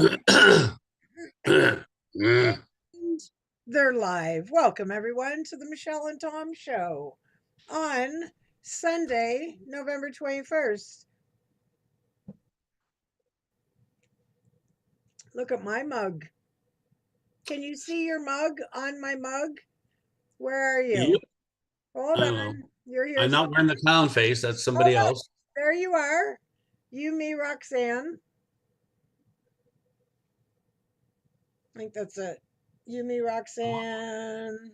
And Mm. they're live. Welcome, everyone, to the Michelle and Tom Show on Sunday, November 21st. Look at my mug. Can you see your mug on my mug? Where are You, you? Hold I don't know. on. You're here I'm not wearing somewhere. the clown face. That's Oh, somebody look. else. There you are. You, me, Roxanne. I think that's it. You, me, Roxanne.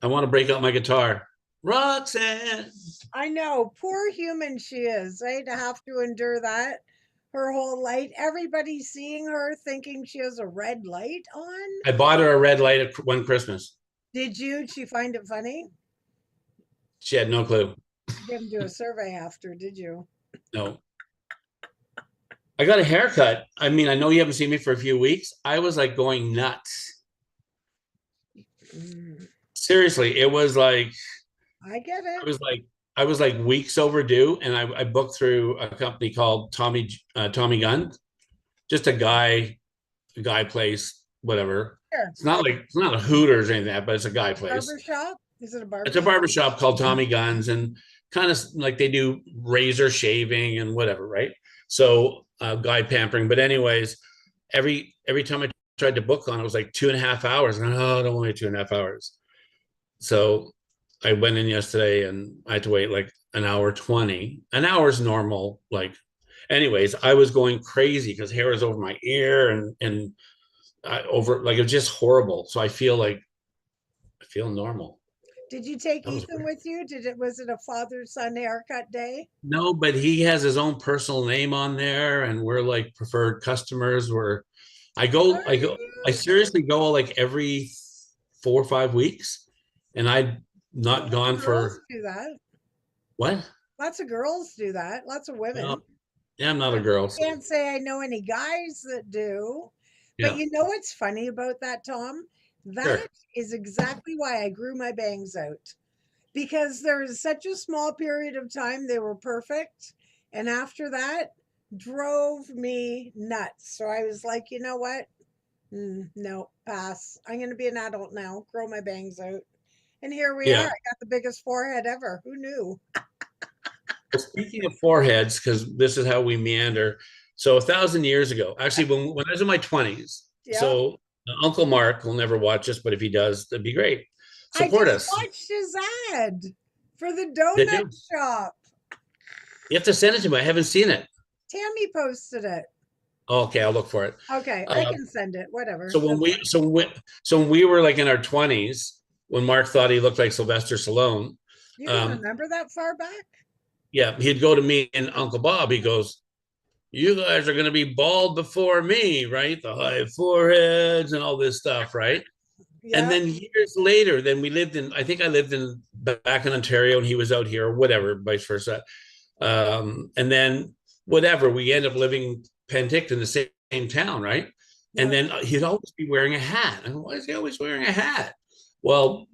I want to break out my guitar. Roxanne. I know, poor human she is, eh? To have to endure that her whole life. Everybody's seeing her thinking she has a red light on. I bought her a red light at one Christmas. Did you? Did she find it funny? She had no clue. You didn't do a survey after, did you? No. I got a haircut. I mean, I know you haven't seen me for a few weeks. I was like going nuts. Mm, Seriously, it was like I get it. I was like I was like weeks overdue, and I booked through a company called Tommy Gunn, just a guy place, whatever. Here, It's not a Hooters or anything like that, but it's a guy place. barber shop. Is it a It's barber a shop? barber shop called Tommy Guns, and kind of like they do razor shaving and whatever, right? So guy pampering. But anyways, every time I tried to book on, it was like 2.5 hours. And oh, I don't want to 2.5 hours. So I went in yesterday and I had to wait like an hour 20. An hour is normal. Like, anyways, I was going crazy because hair was over my ear and over like it was just horrible. So I feel normal. Did you take That was Ethan weird. with you? Did it was it a father son haircut day? No, but he has his own personal name on there, and we're like preferred customers. Where Are I you? seriously go like every 4 or 5 weeks, and I'd not Lots of gone girls for do that. what? Lots of girls do that. Lots of women. Well, yeah, I'm not a girl, so Can't say I know any guys that do. But yeah, you know what's funny about that, Tom? That sure, is exactly why I grew my bangs out. Because there was such a small period of time they were perfect. And after that, drove me nuts. So I was like, you know what? No, pass. I'm going to be an adult now, grow my bangs out. And here we are. yeah. I got the biggest forehead ever. Who knew? Well, speaking of foreheads, because this is how we meander. So 1,000 years ago, actually, when I was in my 20s, Yep. so Uncle Mark will never watch us, but if he does, that'd be great. I Support just us. watched his ad for the Did donut you? shop. You have to send it to me. I haven't seen it. Tammy posted it. Oh, okay, I'll look for it. Okay, I Uh, can send it. Whatever. so when That's we fine. so when we were like in our 20s, when Mark thought he looked like Sylvester Stallone, You can um, remember that far back? yeah, he'd go to me and Uncle Bob. He goes, "You guys are going to be bald before me, right? The high foreheads and all this stuff, right?" And Yep. then years later, then we lived in. I think I lived in back in Ontario, and he was out here, or whatever, vice versa. And then whatever, we end up living Penticton in the same town, right? And Yep. then he'd always be wearing a hat. And why is he always wearing a hat? Well,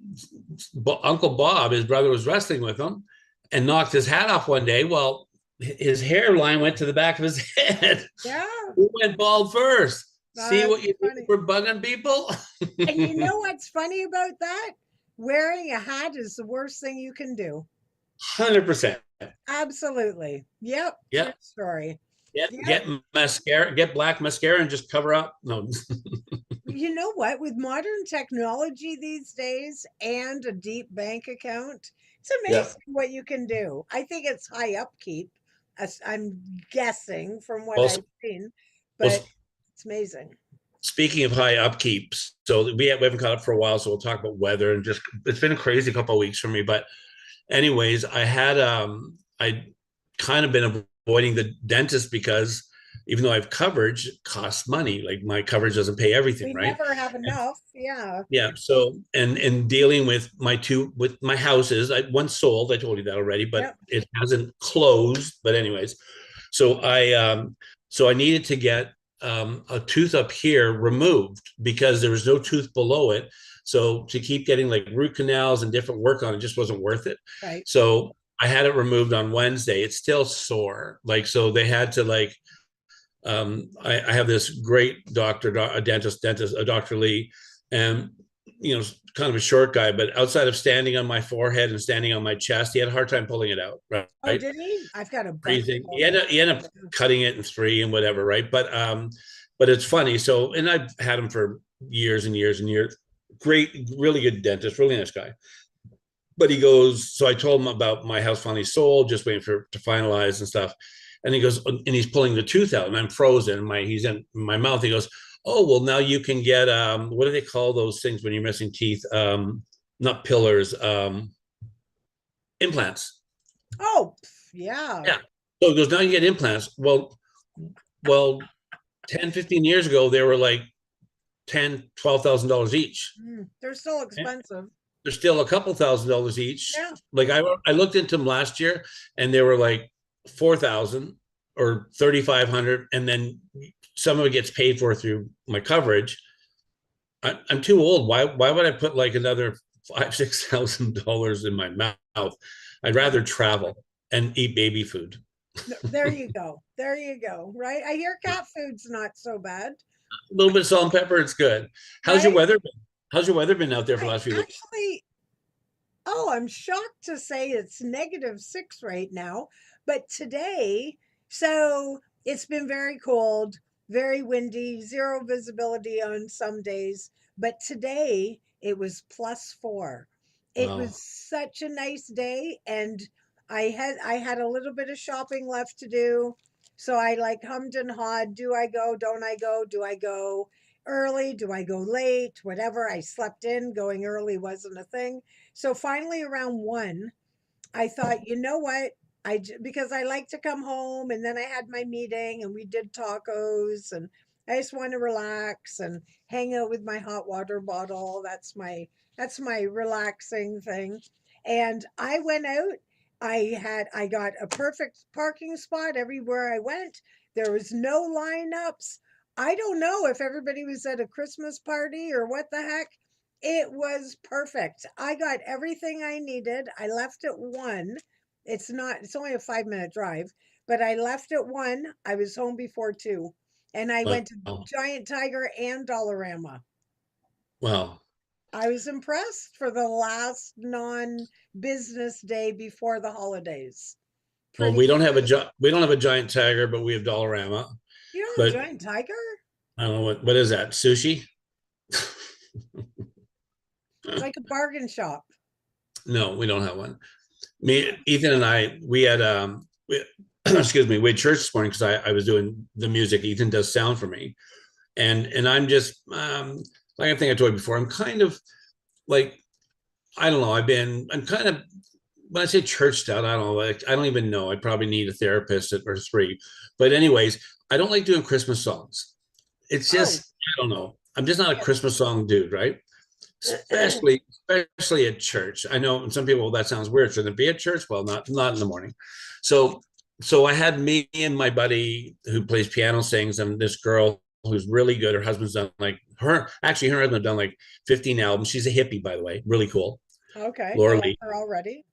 Uncle Bob, his brother, was wrestling with him and knocked his hat off one day. Well, his hairline went to the back of his head. Yeah. Who went bald first? See That's what you do funny. for bugging people? And you know what's funny about that? Wearing a hat is the worst thing you can do. 100%. Absolutely. Yep. True Yeah. story. Yep. Get mascara, get black mascara and just cover up. No. You know what? With modern technology these days and a deep bank account, it's Yeah. amazing what you can do. I think it's high upkeep, as I'm guessing from what Well, I've seen, well, but it's amazing. speaking of high upkeeps, so we haven't caught up for a while, so we'll talk about weather and just it's been a crazy couple of weeks for me. But anyways, I kind of been avoiding the dentist because even though I have coverage, it costs money. Like my coverage doesn't pay everything, We right? never have And enough. Yeah. yeah, so and dealing with my houses, I once sold, I told you that already, but Yep. it hasn't closed. But anyways, so I needed to get a tooth up here removed because there was no tooth below it. So to keep getting like root canals and different work on it just wasn't worth it. Right. So I had it removed on Wednesday. It's still sore. Like so they had to like I have this great doctor, a dentist, a Dr. Lee, and kind of a short guy, but outside of standing on my forehead and standing on my chest, he had a hard time pulling it out. Oh, Right, did he? I've got a bunch of freezing. them. He ended up cutting it in three and whatever, right? But it's funny. So, and I've had him for years and years and years. Great, really good dentist, really nice guy. But he goes, so I told him about my house finally sold, just waiting for to finalize and stuff. And he goes, and he's pulling the tooth out, and I'm frozen. He's in my mouth. He goes, oh well, now you can get what do they call those things when you're missing teeth? Not pillars, implants. Oh, yeah. Yeah. So he goes, now you get implants. Well, 10, 15 years ago, they were like $10,000, $12,000 each. They're still expensive. They're still a couple $1,000s each. Yeah. Like I looked into them last year, and they were like 4,000 or 3,500, and then some of it gets paid for through my coverage. I'm too old. Why would I put like another $5,000, $6,000 in my mouth? I'd rather travel and eat baby food. There you go. There you go. Right. I hear cat food's not so bad. A little bit of salt and pepper, it's good. How's your Right. weather been? How's your weather been out there for the I last few weeks? actually, oh, I'm shocked to say it's -6 right now. But today, so it's been very cold, very windy, zero visibility on some days. But today it was +4. It was Wow. such a nice day, and I had a little bit of shopping left to do. So I like hummed and hawed. Do I go? Don't I go? Do I go early? Do I go late? Whatever. I slept in. Going early wasn't a thing. So finally, around 1, I thought, you know what? Because I like to come home, and then I had my meeting and we did tacos, and I just want to relax and hang out with my hot water bottle. That's my relaxing thing. And I went out. I got a perfect parking spot everywhere I went. There was no lineups. I don't know if everybody was at a Christmas party or what the heck. It was perfect. I got everything I needed. I left at 1. It's only a 5-minute drive, but I left at 1. I was home before 2. And I went to Wow. Giant Tiger and Dollarama. Wow. I was impressed for the last non-business day before the holidays. Well, Pretty we don't have a giant tiger, but we have Dollarama. You don't have But Giant Tiger? I don't know what is that? Sushi? It's like a bargain shop. No, we don't have one. Me, Ethan, and I, we had excuse me, we had church this morning because I was doing the music. Ethan does sound for me, and I'm just like I think I told you before. I'm kind of like I don't know. I'm kind of when I say churched out, I don't know. Like I don't even know. I probably need a therapist or three. But anyways, I don't like doing Christmas songs. It's Oh, just I don't know. I'm just not a Christmas song dude, right? Especially at church. I know some people, well, that sounds weird. Shouldn't it be at church? Well, not in the morning. So so I had me and my buddy who plays piano, sings, and this girl who's really good. Her husband's done like her husband done like 15 albums. She's a hippie, by the way, really cool. okay. I Laura like Lee. her already.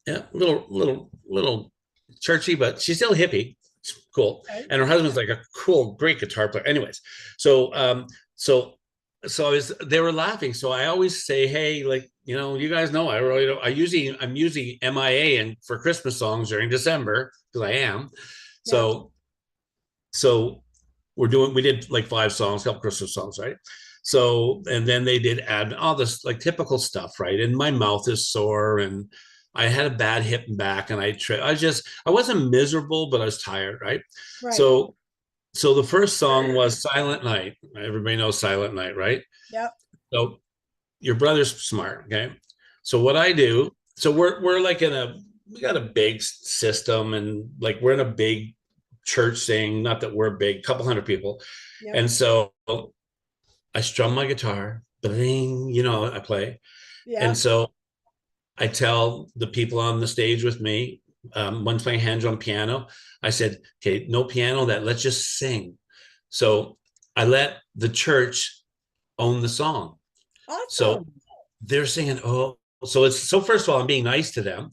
Yeah, little churchy, but she's still a hippie. It's cool. Okay. And her husband's like a cool, great guitar player. Anyways, so so they were laughing. So I always say, hey, like, you guys know I really don't I'm usually MIA and for Christmas songs during December, because I am. Yeah. So so we did like 5 songs, couple Christmas songs, right? So and then they did add all this like typical stuff, right? And my mouth is sore, and I had a bad hip and back, and I wasn't miserable, but I was tired, right? Right. So so the first song was Silent Night. Everybody knows Silent Night, right? Yep. So your brother's smart, okay? So what I do, so we're like we got a big system, and like we're in a big church thing, not that we're big, couple hundred people. Yep. And so I strum my guitar, bling, I play. And Yep. so I tell the people on the stage with me, one playing hand drum piano, I said, okay, no piano, let's just sing. So I let the church own the song. So Awesome. they're singing, oh, so first of all, I'm being nice to them.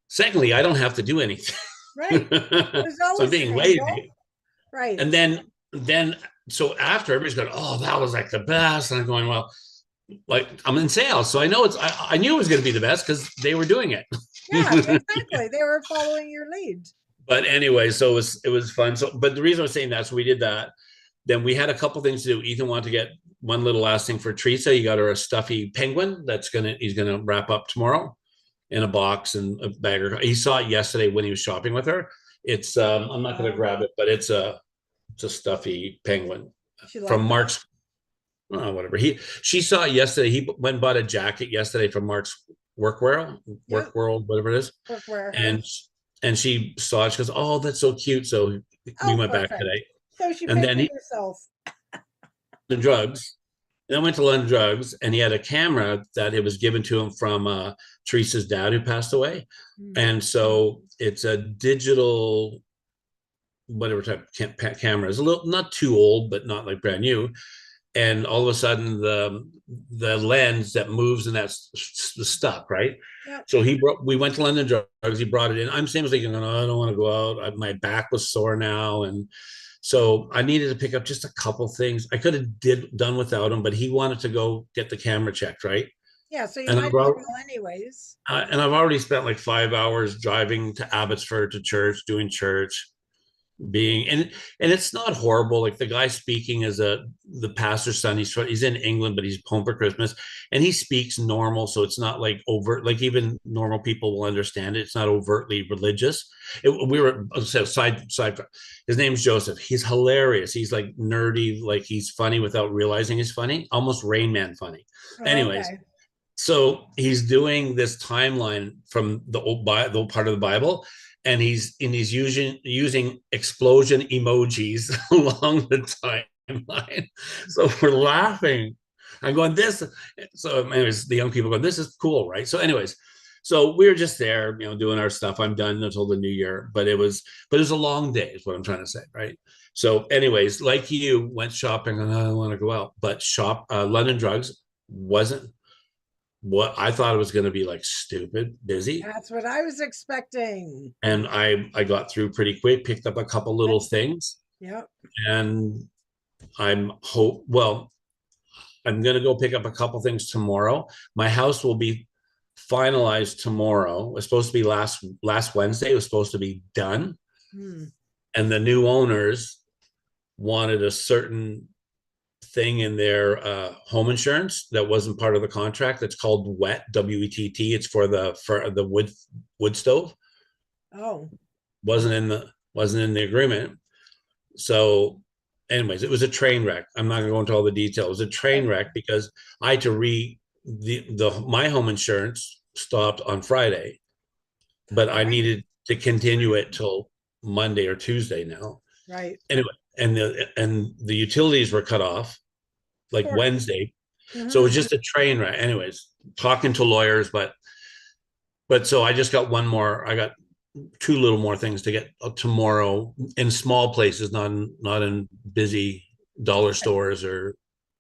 Secondly, I don't have to do anything. Right. There's So I'm always an being angle. lazy. Right. And then so after everybody's going, oh, that was like the best. And I'm going, well, like I'm in sales. So I know I knew it was going to be the best because they were doing it. Yeah, exactly. They were following your lead. But anyway, so it was fun. So, but the reason I was saying that, so we did that. Then we had a couple things to do. Ethan wanted to get one little last thing for Teresa. He got her a stuffy penguin he's gonna wrap up tomorrow in a box and a bag. He saw it yesterday when he was shopping with her. It's I'm not gonna grab it, but it's a stuffy penguin She from liked it. Mark's. Oh, whatever. She saw it yesterday. He went and bought a jacket yesterday from Mark's Yep. Work World, whatever it is, Workwear and house. she saw it. She goes, "Oh, that's so cute." So we Oh, went back perfect. today, So she and paid then for he herself. the drugs. Then went to London Drugs, and he had a camera that it was given to him from Teresa's dad who passed away, Hmm. and so it's a digital whatever type of camera. It's a little not too old, but not like brand new. And all of a sudden, the lens that moves and that's stuck, right? Yep. So we went to London Drugs. He brought it in. I'm same as thinking, oh, I don't want to go out. My back was sore now, and so I needed to pick up just a couple things. I could have done without him, but he wanted to go get the camera checked, right? Yeah, so you And might I've as already, well anyways. spent like 5 hours driving to Abbotsford to church, doing church, being and it's not horrible. Like the guy speaking is the pastor's son. He's in England, but he's home for Christmas, and he speaks normal, so it's not like overt. Like even normal people will understand it. It's not overtly religious. We were so side. His name's Joseph. He's hilarious. He's like nerdy, like he's funny without realizing he's funny, almost Rain Man funny. Anyways, Okay. so he's doing this timeline from the old part of the Bible, and he's using explosion emojis along the timeline. So we're laughing. I'm going this. So anyways, the young people go, this is cool, right? So anyways, so we were just there, doing our stuff. I'm done until the new year, but it was a long day, is what I'm trying to say, right? So, anyways, like you went shopping, and I don't want to go out, but London Drugs wasn't what I thought it was going to be, like stupid busy. That's what I was expecting. And I got through pretty quick, picked up a couple little Good. things, Yep. and well, I'm going to go pick up a couple things tomorrow. My house will be finalized tomorrow. It was supposed to be last Wednesday. It was supposed to be done, Hmm. and the new owners wanted a certain thing in their home insurance that wasn't part of the contract. It's called WETT, WETT. It's for the wood stove. Oh, Wasn't in the agreement. So, anyways, it was a train wreck. I'm not going to go into all the details. It was a train okay. wreck because I had to the my home insurance stopped on Friday, but I Right. needed to continue it till Monday or Tuesday now. Right. Anyway, and the utilities were cut off like Poor. Wednesday. So it was Hmm. just a train wreck. Anyways, talking to lawyers, but so I just got one more. I got two little more things to get tomorrow in small places, not in busy dollar stores or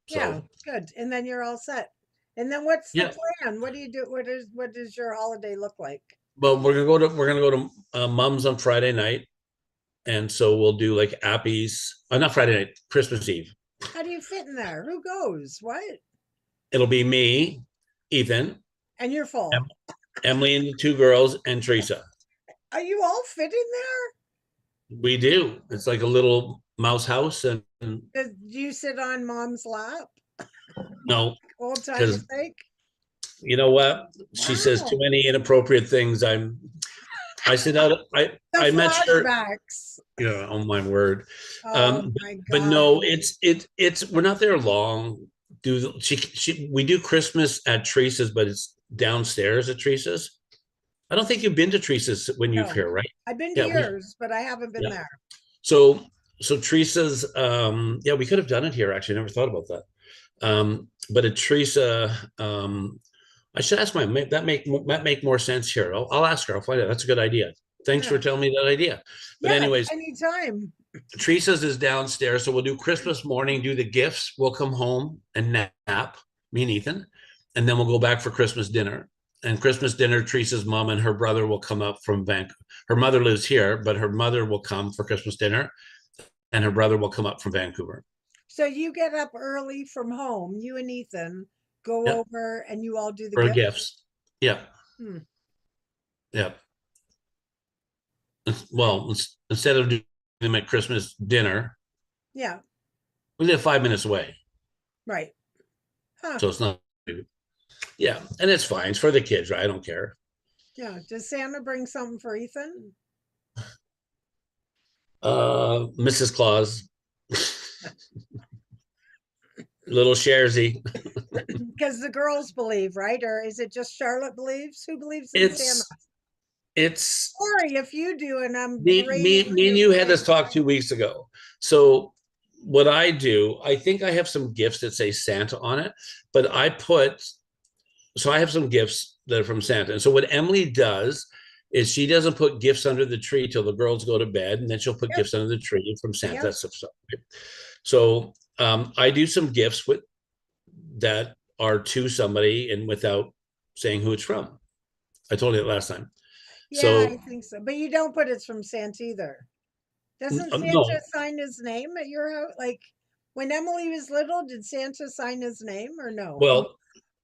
Yeah, so. good. And then you're all set. And then what's the Yeah. plan? What do you do? What does your holiday look like? Well, we're gonna go to Mum's on Friday night, and so we'll do like Appy's. Not Friday night, Christmas Eve. How do you fit in there? Who goes? What? It'll be me, Ethan, And you're full. Emily, and the two girls, and Teresa. Are you all fit in there? We do. It's like a little mouse house, and Do you sit on mom's lap? no, Old timey because sake? you know what? She says too Wow. many inappropriate things. I sit out. The I met her. flashbacks. Oh my word. Oh Um, my but God. no, it's we're not there long. We do Christmas at Teresa's, but it's downstairs at Teresa's. I don't think you've been to Teresa's when you've No. here, right? I've been to Yeah, yours, but I haven't been yeah. there. So Teresa's, yeah, we could have done it here. Actually, I never thought about that. But at Teresa, I should ask that make more sense here. I'll ask her. I'll find out. That's a good idea. Thanks Yeah. for telling me that idea. But Yeah, anyways, anytime. Teresa's is downstairs, so we'll do Christmas morning, do the gifts. We'll come home and nap, me and Ethan, and then we'll go back for Christmas dinner. And Christmas dinner, Teresa's mom and her brother will come up from Vancouver. Her mother lives here, but her mother will come for Christmas dinner, and her brother will come up from Vancouver. So you get up early from home, you and Ethan go Yep, over and you all do the for gifts? gifts. Yeah, Hmm. yeah. Well, instead of doing them at Christmas dinner, Yeah, we live 5 minutes away, right. Huh. so it's not. Yeah, and it's fine. It's for the kids, right? I don't care. Yeah. Does Santa bring something for Ethan? Mrs. Claus, little Sharesy. Because the girls believe, right? Or is it just Charlotte believes? Who believes in Santa? It's it's Sorry if you do, and I'm me, berating me, me and you you for had this saying talk 2 weeks ago. So what I do, I think I have some gifts that say Santa on it, but I have some gifts that are from Santa. And so what Emily does is she doesn't put gifts under the tree till the girls go to bed, and then she'll put Yep, gifts under the tree from Santa. yep. That stuff. So I do some gifts with that are to somebody and without saying who it's from. I told you that last time. Yeah, I So think so. But you don't put it's from Santa either. Doesn't Santa no, sign his name at your house? Like when Emily was little, did Santa sign his name or no? well,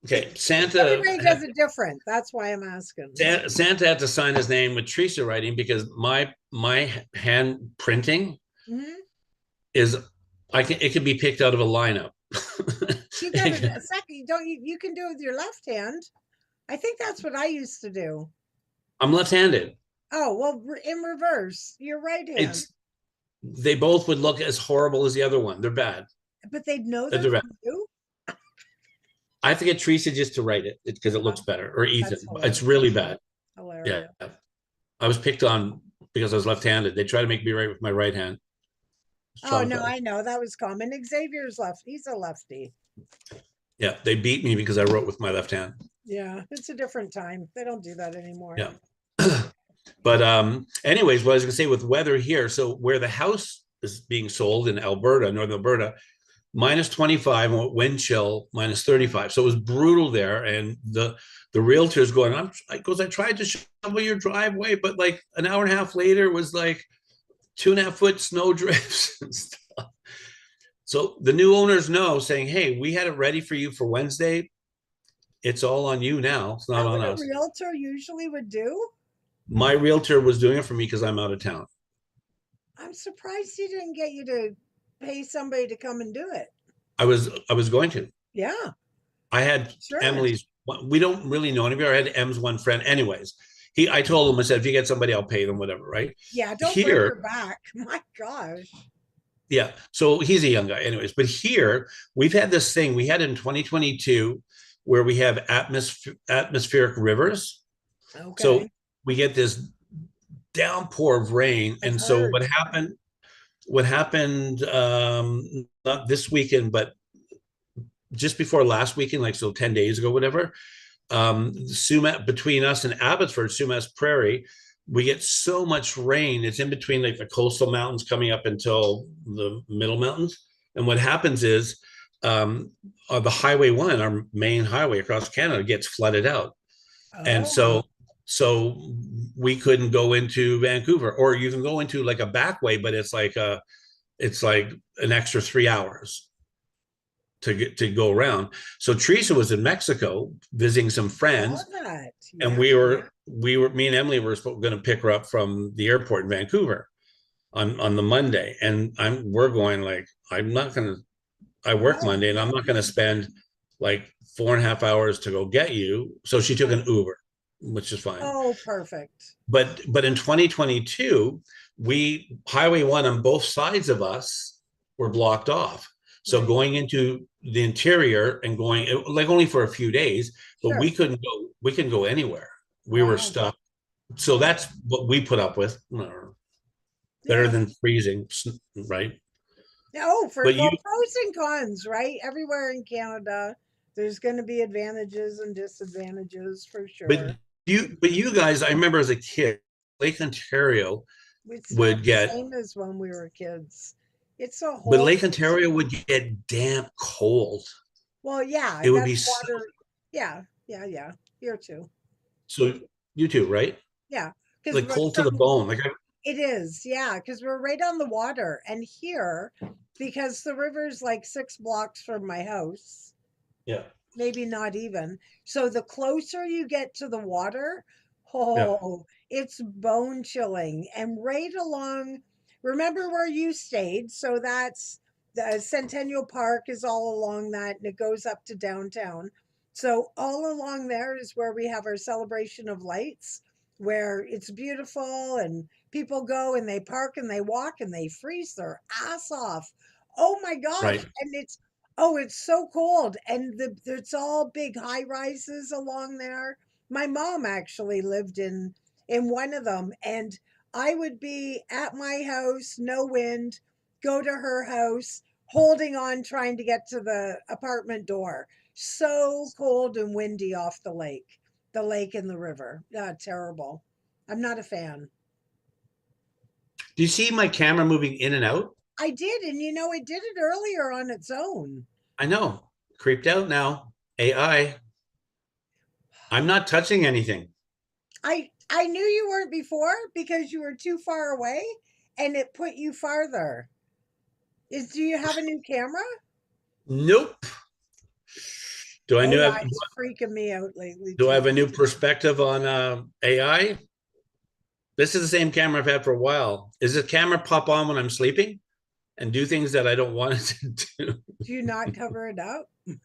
okay. Everybody does it different. That's why I'm asking. Santa had to sign his name with Teresa writing because my hand printing Hmm. is it can be picked out of a lineup. You got it a second. Don't you? You can do it with your left hand. I think that's what I used to do. I'm left-handed. Oh, well, in reverse, your right hand. It's they both would look as horrible as the other one. They're bad. But they'd know they're They're bad. from you. I have to get Teresa just to write it because it looks Oh, better, or that's Ethan. It's hilarious. really bad. Yeah, Hilarious. I was picked on because I was left-handed. They try to make me write with my right hand. It's Oh no, I traumatized. know that was common. Xavier's left. He's a lefty. Yeah, they beat me because I wrote with my left hand. Yeah, it's a different time. They don't do that anymore. Yeah. But anyways, what I was gonna say with weather here, so where the house is being sold in Alberta, northern Alberta, -25, wind chill -35. So it was brutal there. And the realtor's going, I goes, I tried to shovel your driveway, but like an hour and a half later it was like 2.5 foot snow drifts and stuff. So the new owners know, saying, hey, we had it ready for you for Wednesday. It's all on you now. It's not That on what a us. realtor usually would do. My realtor was doing it for me because I'm out of town. I'm surprised he didn't get you to pay somebody to come and do it. I was going to. Yeah, I had sure. Emily's. We don't really know anybody. I had M's one friend. Anyways, I told him, I said, if you get somebody, I'll pay them, whatever. Right Yeah, don't break here, your back. My gosh. yeah. So he's a young guy, anyways. But here we've had this thing. We had it in 2022 where we have atmospheric rivers. So Okay, we get this downpour of rain, I've and so heard. what happened not this weekend but just before last weekend, like so 10 days ago, whatever, Sumat, between us and Abbotsford, Sumas Prairie, we get so much rain. It's in between like the coastal mountains coming up until the middle mountains. And what happens is the Highway 1, our main highway across Canada, gets flooded out. And Oh, so we couldn't go into Vancouver, or you can go into like a back way, but it's like an extra 3 hours to go around. So Teresa was in Mexico visiting some saw friends, that. and Yeah. we were me and Emily were going to pick her up from the airport in Vancouver on the Monday, and we're going like, I'm not going to. I work No. Monday, and I'm not going to spend like 4.5 hours to go get you. So she took Huh. an Uber, which is fine. Oh, perfect. But in 2022, we Highway 1 on both sides of us were blocked off. So Right. going into the interior and going like only for a few days, but we Sure. couldn't go. We couldn't go anywhere. We were Wow. stuck. So that's what we put up with. Better Yeah. than freezing, right? Oh, for But you, well, pros and cons, right? Everywhere in Canada, there's going to be advantages and disadvantages for but sure. you guys, I remember as a kid, Lake Ontario It's not would the get, same as when we were kids. It's a but whole, Lake Ontario would get damp cold. well, yeah, It would be that's so, water. Yeah, yeah, yeah. Here too. so you too, right? Yeah, because Like cold to the bone. Like It is, yeah, because we're right on the water. And here, because the river's like 6 blocks from my house, Yeah. maybe not even. So the closer you get to the water, Yeah. oh, it's bone chilling. And right along, remember where you stayed? So that's the Centennial Park is all along that, and it goes up to downtown. So all along there is where we have our celebration of lights, where it's beautiful and people go and they park and they walk and they freeze their ass off. Oh my gosh. Right. And it's so cold, and it's all big high rises along there. My mom actually lived in one of them, and I would be at my house, no wind, go to her house, holding on, trying to get to the apartment door. So cold and windy off the lake and the river. Terrible. I'm not a fan. Do you see my camera moving in and out? I did, and it did it earlier on its own. I know. Creeped out now. AI. I'm not touching anything. I knew you weren't before because you were too far away and it put you farther. Do you have a new camera? Nope. Do I know AI is freaking me out lately do I too. have a new perspective on AI? This is the same camera I've had for a while. Is the camera pop on when I'm sleeping and do things that I don't want it to do? Do you not cover it up? Do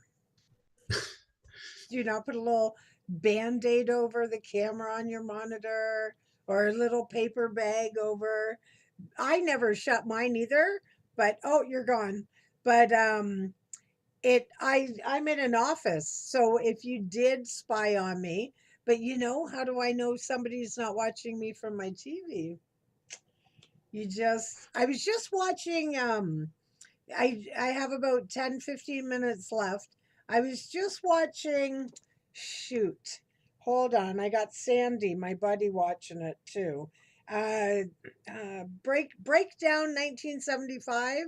you not put a little band-aid over the camera on your monitor or a little paper bag over? I never shut mine either, but oh, you're gone. But I'm in an office, so if you did spy on me, but how do I know somebody's not watching me from my TV? I was just watching I have about 10-15 minutes left. I was just watching, shoot, hold on, I got Sandy, my buddy, watching it too. uh Breakdown 1975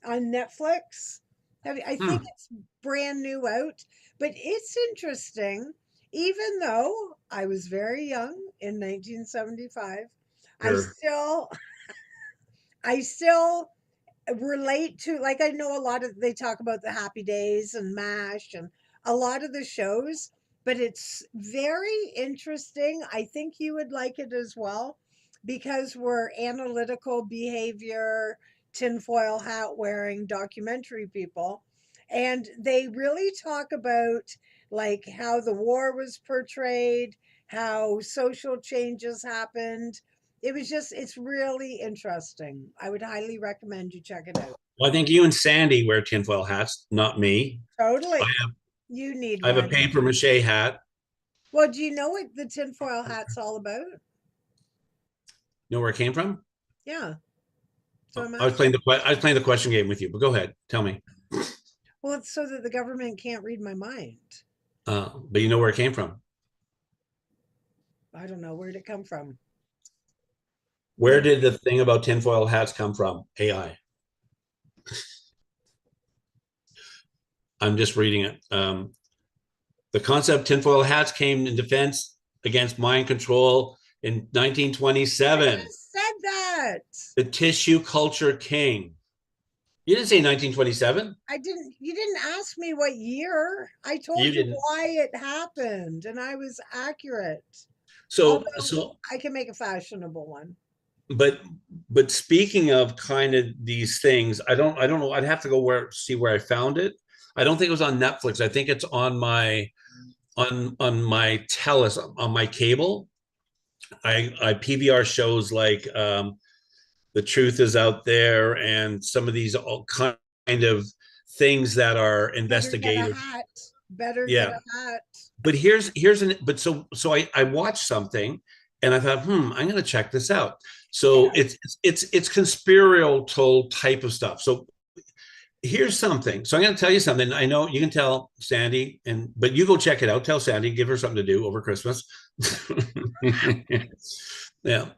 on Netflix. I think Hmm. it's brand new out, but it's interesting. Even though I was very young in 1975, I Sure. still I still relate to, like, I know a lot of, they talk about the Happy Days and MASH and a lot of the shows, but it's very interesting. I think you would like it as well because we're analytical behavior, tinfoil hat wearing documentary people. And they really talk about like how the war was portrayed, how social changes happened. It's really interesting. I would highly recommend you check it out. Well, I think you and Sandy wear tinfoil hats, not me. I Totally. have You need I have a one. paper mache hat. Well, do you know what the tinfoil hat's all about? Know where it came from? Yeah. So Oh, I'm I asking. was playing the question game with you, but go ahead, tell me. Well, it's so that the government can't read my mind. But you know where it came from. I don't know. Where'd it come from? Where Maybe. did the thing about tinfoil hats come from? AI. I'm just reading it. The concept of tinfoil hats came in defense against mind control in I 1927. just said that. The tissue culture king. You didn't say 1927. You didn't ask me what year. I You told you didn't. why it happened, and I was accurate. So Although so I can make a fashionable one. but but speaking of kind of these things, I don't know. I'd have to go where see where I found it. I don't think it was on Netflix. I think it's on my telus on my cable. I PVR shows like the truth is out there and some of these all kind of things that are Better get a investigative. hat. Better get Yeah. a hat. But here's an but so I watched something and I thought, I'm gonna check this out. So Yeah. it's conspiratorial type of stuff. So here's something. So I'm gonna tell you something. I know you can tell Sandy, but you go check it out. Tell Sandy, give her something to do over Christmas. Yeah.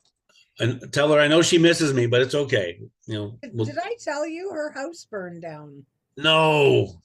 And tell her I know she misses me, but it's okay. Did I tell you her house burned down? No.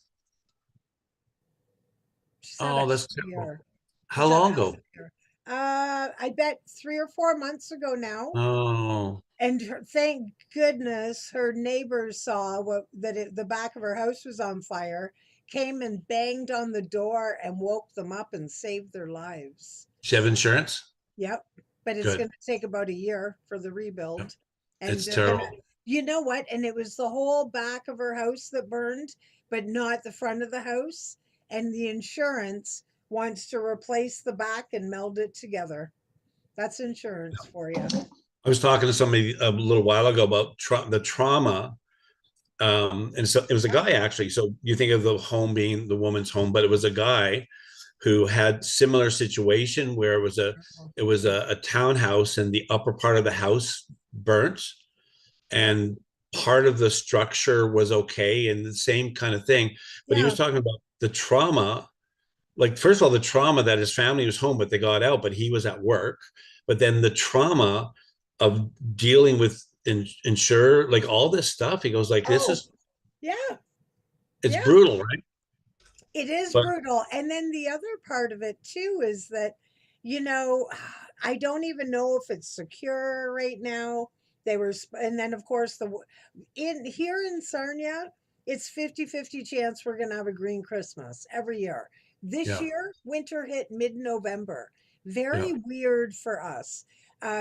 She said I Oh, that's should be terrible. here. She How said long I ago? should be here. I bet 3 or 4 months ago now. Oh, And thank goodness her neighbors saw the back of her house was on fire, came and banged on the door and woke them up and saved their lives. she have insurance? Yep. But it's Good. going to take about a year for the Yep. rebuild. And It's they're going to, terrible. you know what? And it was the whole back of her house that burned, but not the front of the house. And the insurance wants to replace the back and meld it together. That's insurance for you. I was talking to somebody a little while ago about the trauma. And so it was a Yep. guy actually. So you think of the home being the woman's home, but it was a guy who had similar situation where it was a townhouse and the upper part of the house burnt Yep. and part of the structure was okay and the same kind of thing. But he was Yeah. talking about the trauma, like first of all, the trauma that his family was home, but they got out, but he was at work. But then the trauma of dealing with insure, like all this stuff. He goes like, this Oh, is yeah. it's Yeah. brutal, right? It is But brutal. And then the other part of it too is that, you know, I don't even know if it's secure right now. And then of course in here in Sarnia, it's 50-50 chance we're going to have a green Christmas every year. This yeah, year, winter hit mid-November. yeah, Very weird for us.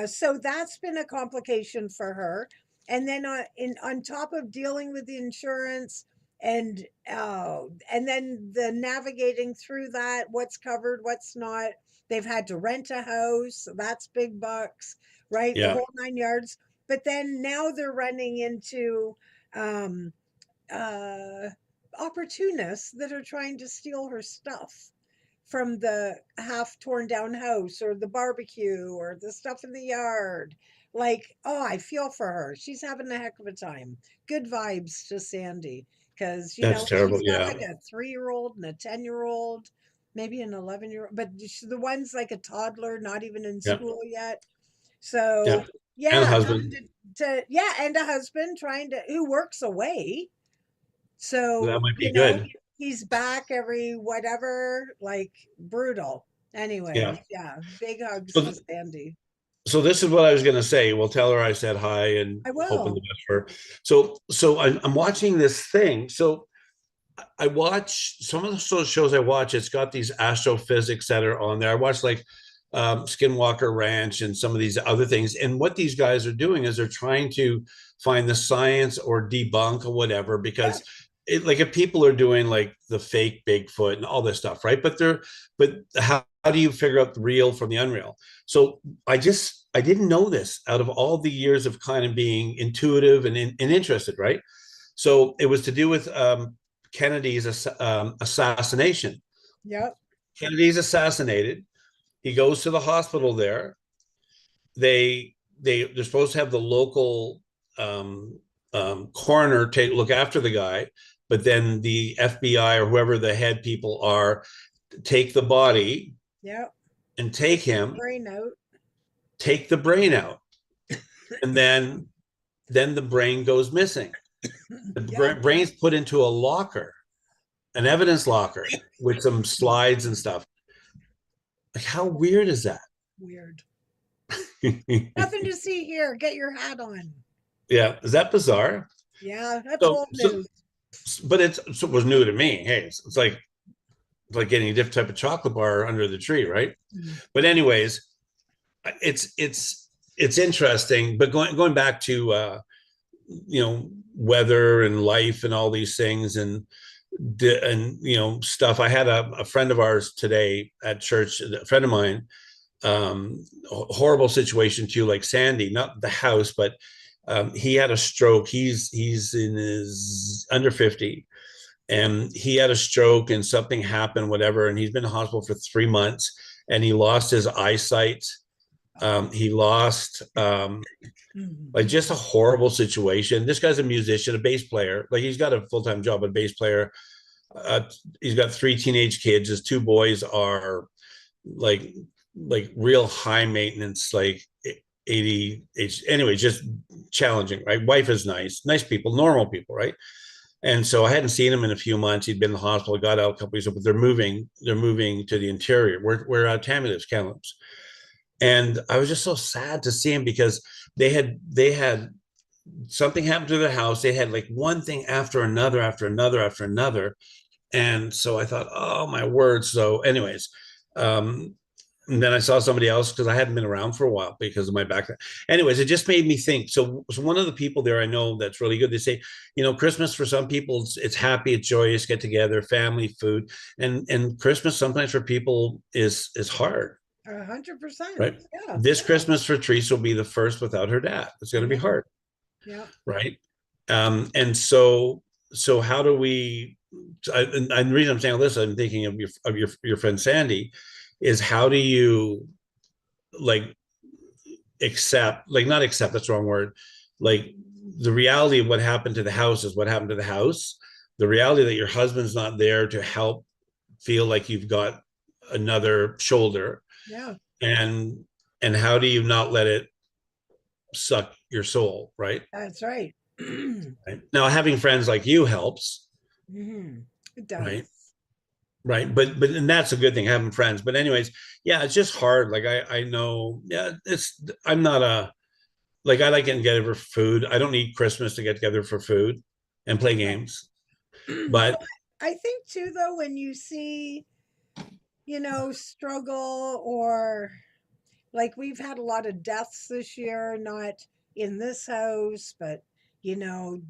So that's been a complication for her. And then on top of dealing with the insurance, and and then the navigating through that, what's covered, what's not. They've had to rent a house, that's big bucks, right? The yeah, whole 9 yards. But then now they're running into um uh opportunists that are trying to steal her stuff from the half torn down house or the barbecue or the stuff in the yard. Like, oh, I feel for her. She's having a heck of a time. Good vibes to Sandy because, that's terrible. she's got Yeah, like a 3-year-old and a 10-year-old, maybe an 11-year-old, but the one's like a toddler, not even in yeah, school yet. yeah, So, and a yeah, husband. yeah, and a husband who works away, That so, might be good. he's back every whatever, like brutal. Yeah. Anyways, yeah, big hugs So to Sandy. so this is what I was going to say. Well, tell her I said hi and I hoping the will. best for her. So I'm watching this thing. So I watch some of the shows I watch. It's got these astrophysics that are on there. I watch like Skinwalker Ranch and some of these other things. And what these guys are doing is they're trying to find the science or debunk or whatever Yeah. because like if people are doing like the fake Bigfoot and all this stuff, right? But how do you figure out the real from the unreal? So I didn't know this out of all the years of kind of being intuitive and interested, right? So it was to do with Kennedy's assassination. Yep. Kennedy's assassinated. He goes to the hospital there. They're supposed to have the local coroner take look after the guy, but then the FBI or whoever the head people are take the body Yep. and take Take the him, brain out. take the brain out, and then the brain goes missing. The Yeah. brain's put into a locker, an evidence locker with some slides and stuff. Like, how weird is that? Weird. Nothing to see here. Get your hat on. Yeah, is that bizarre? Yeah, that's So, old so, news. but it was new to me. Hey, it's like getting a different type of chocolate bar under the tree, right? Mm. But anyways, it's interesting. But going back to weather and life and all these things and stuff. I had a friend of ours today at church, a friend of mine, horrible situation too, like Sandy, not the house, but he had a stroke. He's in his under 50 and he had a stroke and something happened, whatever, and he's been in the hospital for 3 months and he lost his eyesight. He lost like Mm. just a horrible situation. This guy's a musician, a bass player. Like he's got a full-time job, a bass player. Uh, he's got 3 teenage kids. His 2 boys are like like real high maintenance, like 80 age. Anyway, just challenging, right? Wife is nice people, normal people, right? And so I hadn't seen him in a few months. He'd been in the hospital, got out a couple weeks, but they're moving to the interior. We're Tammy lives, Kamloops. And I was just so sad to see him because they had something happened to their house. They had like one thing after another, after another, after another. And so I thought, oh my word. So, anyways, um, and then I saw somebody else because I hadn't been around for a while because of my background. Anyways, it just made me think. So one of the people there I know that's really good. They say, Christmas for some people it's happy, it's joyous, get together, family, food, and Christmas sometimes for people is hard, 100%. right? Yeah. This Christmas for Teresa will be the first without her dad. It's going to be Yeah. hard, Yeah. right? And so how do we? And the reason I'm saying all this, I'm thinking of your friend Sandy, is how do you like accept, like not accept, that's the wrong word, like the reality of what happened to the house is what happened to the house. The reality that your husband's not there to help feel like you've got another shoulder, Yeah. and how do you not let it suck your soul, right? That's right. Right now having friends like you helps, It right? does. Right, but and that's a good thing, having friends. But anyways, yeah, it's just hard. Like I know, yeah, it's I'm not a, like I like getting together for food. I don't need Christmas to get together for food and play Right. games. Well, But I think too, though, when you see, struggle, or like we've had a lot of deaths this year, not in this house, but, you know,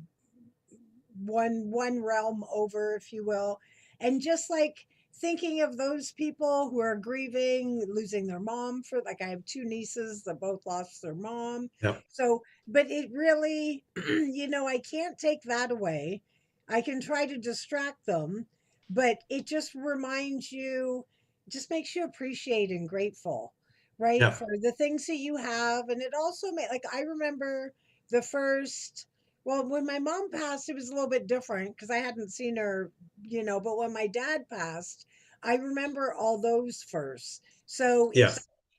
one realm over, if you will. And just like thinking of those people who are grieving losing their mom, for like I have two nieces that both lost their mom. yeah, So but it really I can't take that away. I can try to distract them, but it just reminds you, just makes you appreciate and grateful, right, yeah, for the things that you have. And it also made, like, I remember the first, well, when my mom passed, it was a little bit different because I hadn't seen her, but when my dad passed, I remember all those first. So yeah,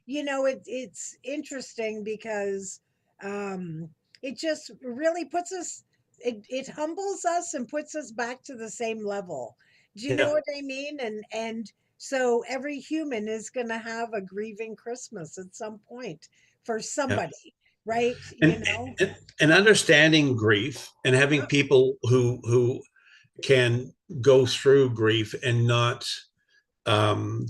it's interesting because um, it just really puts us, it humbles us and puts us back to the same level. Do you know yeah, what I mean? And so every human is going to have a grieving Christmas at some point for yeah. somebody, right? And understanding grief and having Yep. people who can go through grief and not, um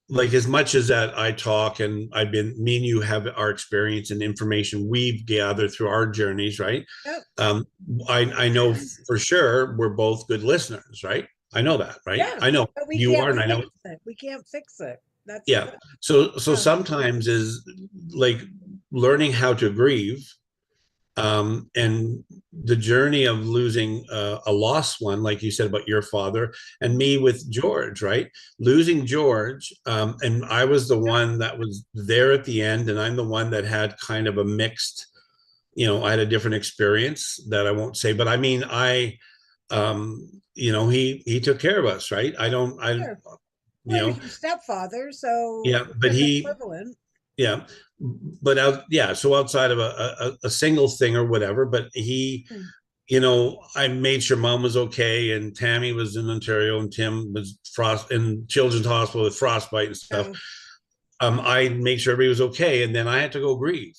like, as much as that I talk and I've been, me and you have our experience and information we've gathered through our journeys, right? Yep. um I know for sure we're both good listeners, right? I know that, right? Yeah, I know but we you can't are, and I know, fix it. We can't fix it. That's the yeah. thing. So Yeah. sometimes is like learning how to grieve, and the journey of losing a lost one, like you said about your father, and Mhm. me with George, right? Losing George, and I was the Yep. one that was there at the end, and I'm the one that had kind of a mixed, I had a different experience that I won't say, but I mean, he took care of us, right? Sure. You Well, he was know, your stepfather, so yeah, but kind of he, equivalent. yeah, but yeah, so outside of a single thing or whatever, but he, Hmm. I made sure mom was okay, and Tammy was in Ontario, and Tim was frost in Children's Hospital with frostbite and stuff. Yeah, I made sure everybody was okay, and then I had to go grieve.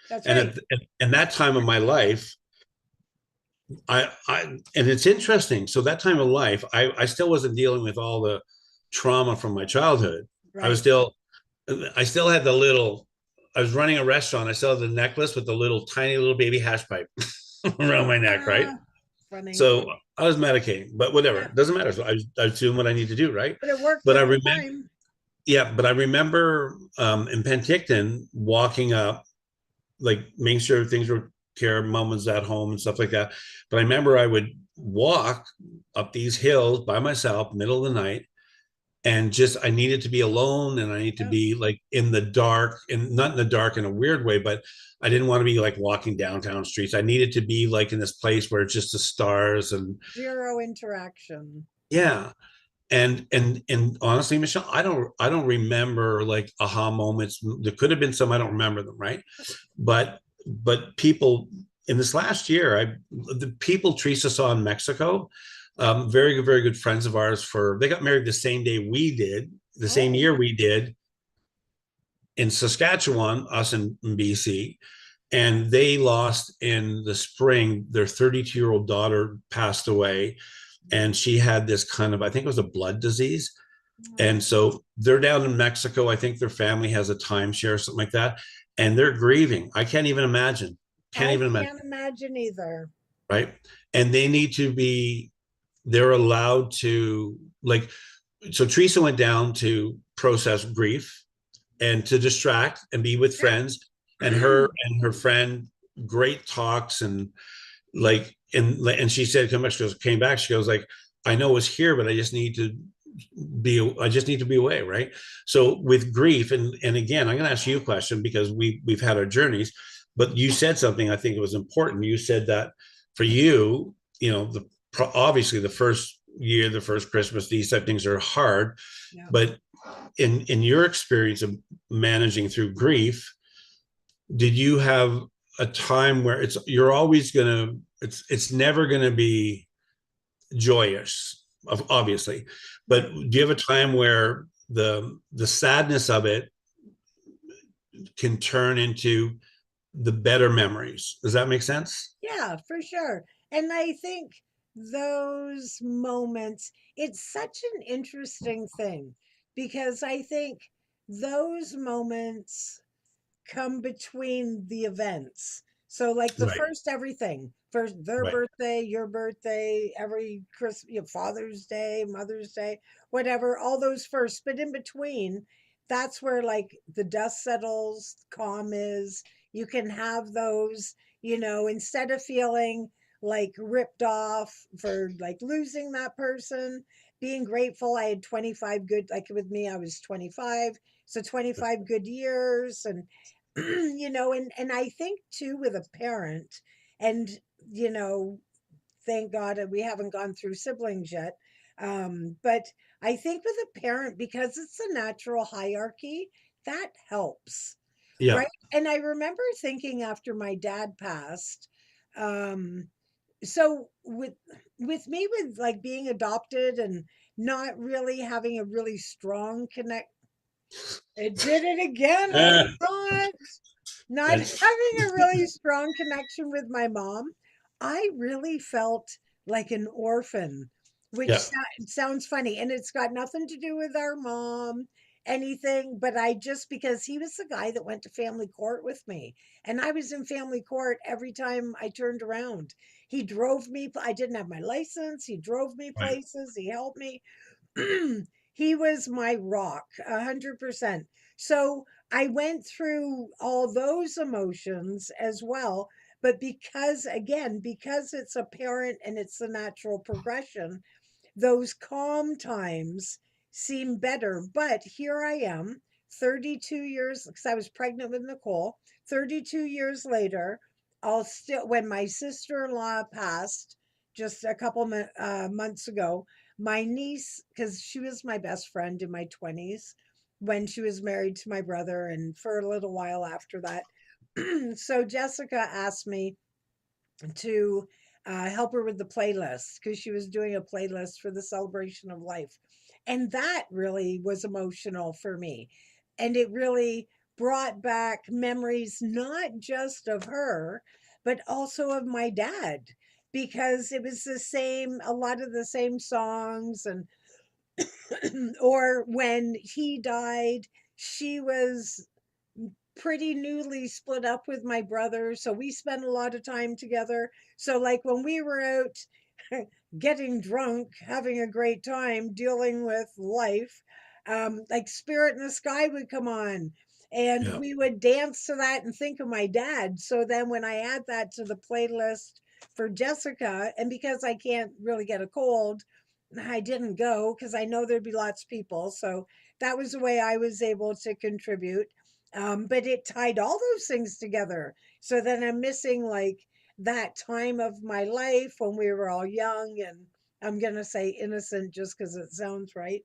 that's And right. in that time of my life, and it's interesting. So that time of life, I still wasn't dealing with all the trauma from my childhood. I was Right. still, I still had the little. I was running a restaurant. I still had the necklace with the little tiny little baby hash pipe around my neck, right? Ah, funny. So I was medicating, but whatever, Yeah, it doesn't matter. So I was doing what I need to do, right? but it worked But at I the remember, time. yeah, but I remember in Penticton walking up, like making sure things were care, mom was at home and stuff like that. But I remember I would walk up these hills by myself, middle of the night, and just I needed to be alone, and I need to Yep. be like in the dark, and not in the dark in a weird way, but I didn't want to be like walking downtown streets. I needed to be like in this place where it's just the stars and Zero interaction. yeah. And honestly, Michelle, I don't remember like aha moments. There could have been some, I don't remember them, right? But people in this last year, the people Teresa saw in Mexico, very good friends of ours. They got married the same day we did, the same Oh, year we did, in Saskatchewan, us in BC, and they lost in the spring. Their 32-year-old daughter passed away, and she had this kind of, I think it was a blood disease. And Oh, so they're down in Mexico. I think their family has a timeshare or something like that. And they're grieving. I can't even imagine. Can't I even imagine. can't imagine either. Right. And they need to be, they're allowed to, like, so Teresa went down to process grief and to distract and be with friends. And her friend, great talks and and she said, come back. She goes, came back. She goes, like, I know it's here, but I just need to be away. Right. So with grief, and again, I'm going to ask you a question because we've had our journeys, but you said something I think it was important. You said that for you, obviously the first year, the first Christmas, these type of things are hard, Yeah. but in your experience of managing through grief, did you have a time where you're always gonna it's never gonna be joyous, obviously, but Right. do you have a time where the sadness of it can turn into the better memories? Does that make sense? Yeah, for sure. And I think those moments, it's such an interesting thing because I think those moments come between the events. So like the Right. first everything, first their Right. birthday, your birthday, every Christmas, Father's Day, Mother's Day, whatever, all those first. But in between, that's where like the dust settles, calm is. You can have those, instead of feeling like ripped off for like losing that person, being grateful I had 25 good, like with me, I was 25. So 25 good years and and I think too with a parent, and you know, thank God that we haven't gone through siblings yet. But I think with a parent, because it's a natural hierarchy, that helps, Yeah. right? And I remember thinking after my dad passed, um, so with me with like being adopted and not really having a really strong connect. It did it again. Oh Uh, God. Not that's having a really strong connection with my mom, I really felt like an orphan, which yeah. sounds funny. And it's got nothing to do with our mom, anything, but I just, because he was the guy that went to family court with me. And I was in family court every time I turned around. He drove me, I didn't have my license. He drove me Right. places. He helped me. He was my rock, 100%. So I went through all those emotions as well. But because, again, because it's a parent and it's the natural progression, those calm times seem better. But here I am, 32 years, because I was pregnant with Nicole, 32 years later, I'll still, when my sister in law passed just a couple months ago, my niece, because she was my best friend in my 20s when she was married to my brother, and for a little while after that. So Jessica asked me to help her with the playlist because she was doing a playlist for the celebration of life. And that really was emotional for me. And it really brought back memories, not just of her, but also of my dad, because it was the same, a lot of the same songs. And, or when he died, she was pretty newly split up with my brother, so we spent a lot of time together. So like when we were out getting drunk, having a great time, dealing with life, like Spirit in the Sky would come on and Yeah. we would dance to that and think of my dad. So then when I add that to the playlist for Jessica, and because I can't really get a cold, I didn't go because I know there'd be lots of people. So that was the way I was able to contribute. But it tied all those things together. So then I'm missing like that time of my life when we were all young and I'm going to say innocent just because it sounds right.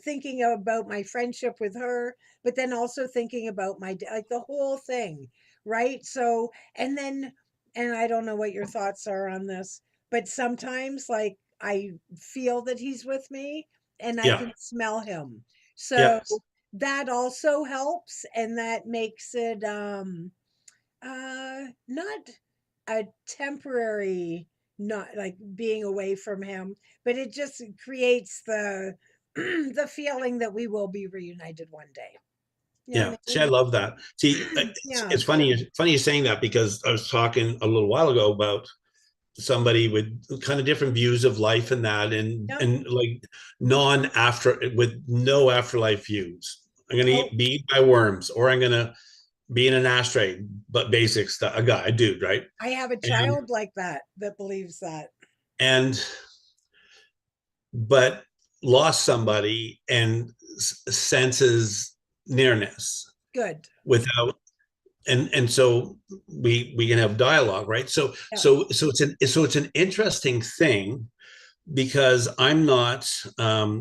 Thinking about my friendship with her, but then also thinking about like the whole thing, right? So, and then, and I don't know what your thoughts are on this, but sometimes like I feel that he's with me and I Yeah. can smell him. Yeah. So that also helps, and that makes it not a temporary, not like being away from him, but it just creates the the feeling that we will be reunited one day. You know Yeah. what I See, I mean? love that. See, Yeah. it's funny you saying that, because I was talking a little while ago about somebody with kind of different views of life and that, Yep. and like non after with no afterlife views. I'm gonna Oh, be eaten by worms, or I'm gonna be in an ashtray, but basic stuff. A dude, right? I have a And child like that that believes that. and but lost somebody and senses nearness Good. without, and so we can have dialogue, right? So Yeah. it's an interesting thing, because I'm not,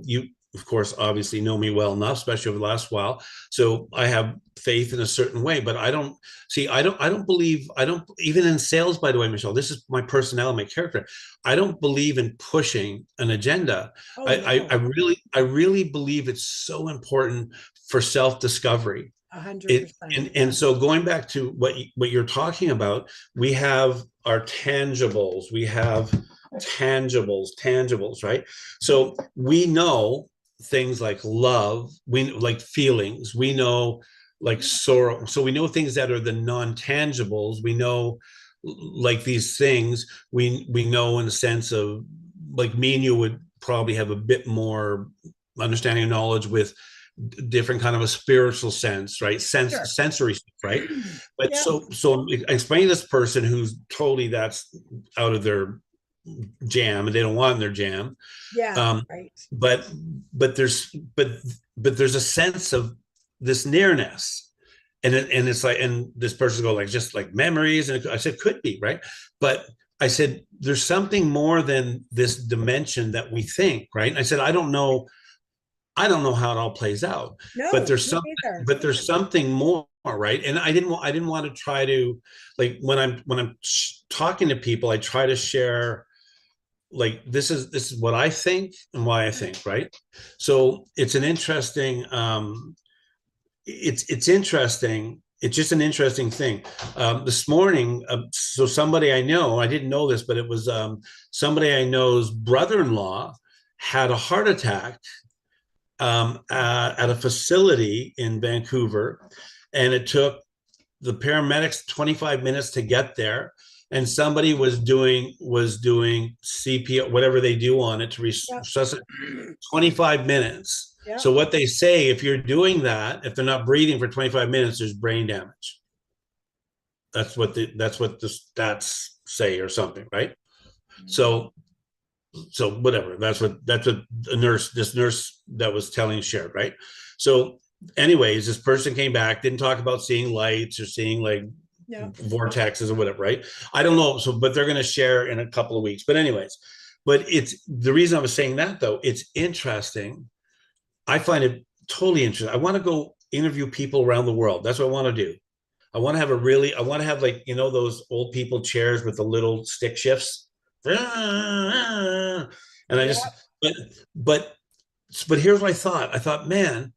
you of course obviously know me well enough, especially over the last while. So I have faith in a certain way, but I don't believe, I don't, even in sales, by the way, Michelle, this is my personality, my character. I don't believe in pushing an agenda. Oh no. I really believe it's so important for self-discovery. A hundred It percent. and so going back to what you're talking about, we have our tangibles, we have tangibles, right? So we know things like love, we like feelings, we know like sorrow. So we know things that are the non-tangibles. We know like these things. We know in the sense of, like, me and you would probably have a bit more understanding and knowledge with different kind of a spiritual sense, right? Sure. Sensory stuff, right? But Yep. so explain to this person who's totally that's out of their jam and they don't want in their jam. Yeah. Um, Right. but but there's but there's a sense of this nearness, and it's like, and this person go like, just like memories, and I said could be, right? But I said there's something more than this dimension that we think, right? And I said I don't know how it all plays out, but No, there's me something, neither. but there's something more, right? And I didn't want to try to, like, when I'm talking to people, I try to share, like, this is what I think and why I think, right? So it's an interesting, it's interesting. It's just an interesting thing. This morning, so somebody I know, I didn't know this, but it was somebody I know's brother-in-law had a heart attack at a facility in Vancouver, and it took the paramedics 25 minutes to get there, and somebody was doing CPR, whatever they do on it to Yep. resuscitate. 25 minutes. Yep. So what they say, if you're doing that, if they're not breathing for 25 minutes, there's brain damage. That's what the stats say or something, right? So whatever, that's what a nurse, this nurse that was telling shared, right? So anyways, this person came back, didn't talk about seeing lights or seeing like Yep. vortexes or whatever, right? I don't know. So but they're going to share in a couple of weeks, but anyways, but it's the reason I was saying that, though, it's interesting. I find it totally interesting. I want to go interview people around the world. That's what I want to do. I want to have, like, those old people chairs with the little stick shifts. And I just, Yep. but, but, but here's what I thought. I thought, man,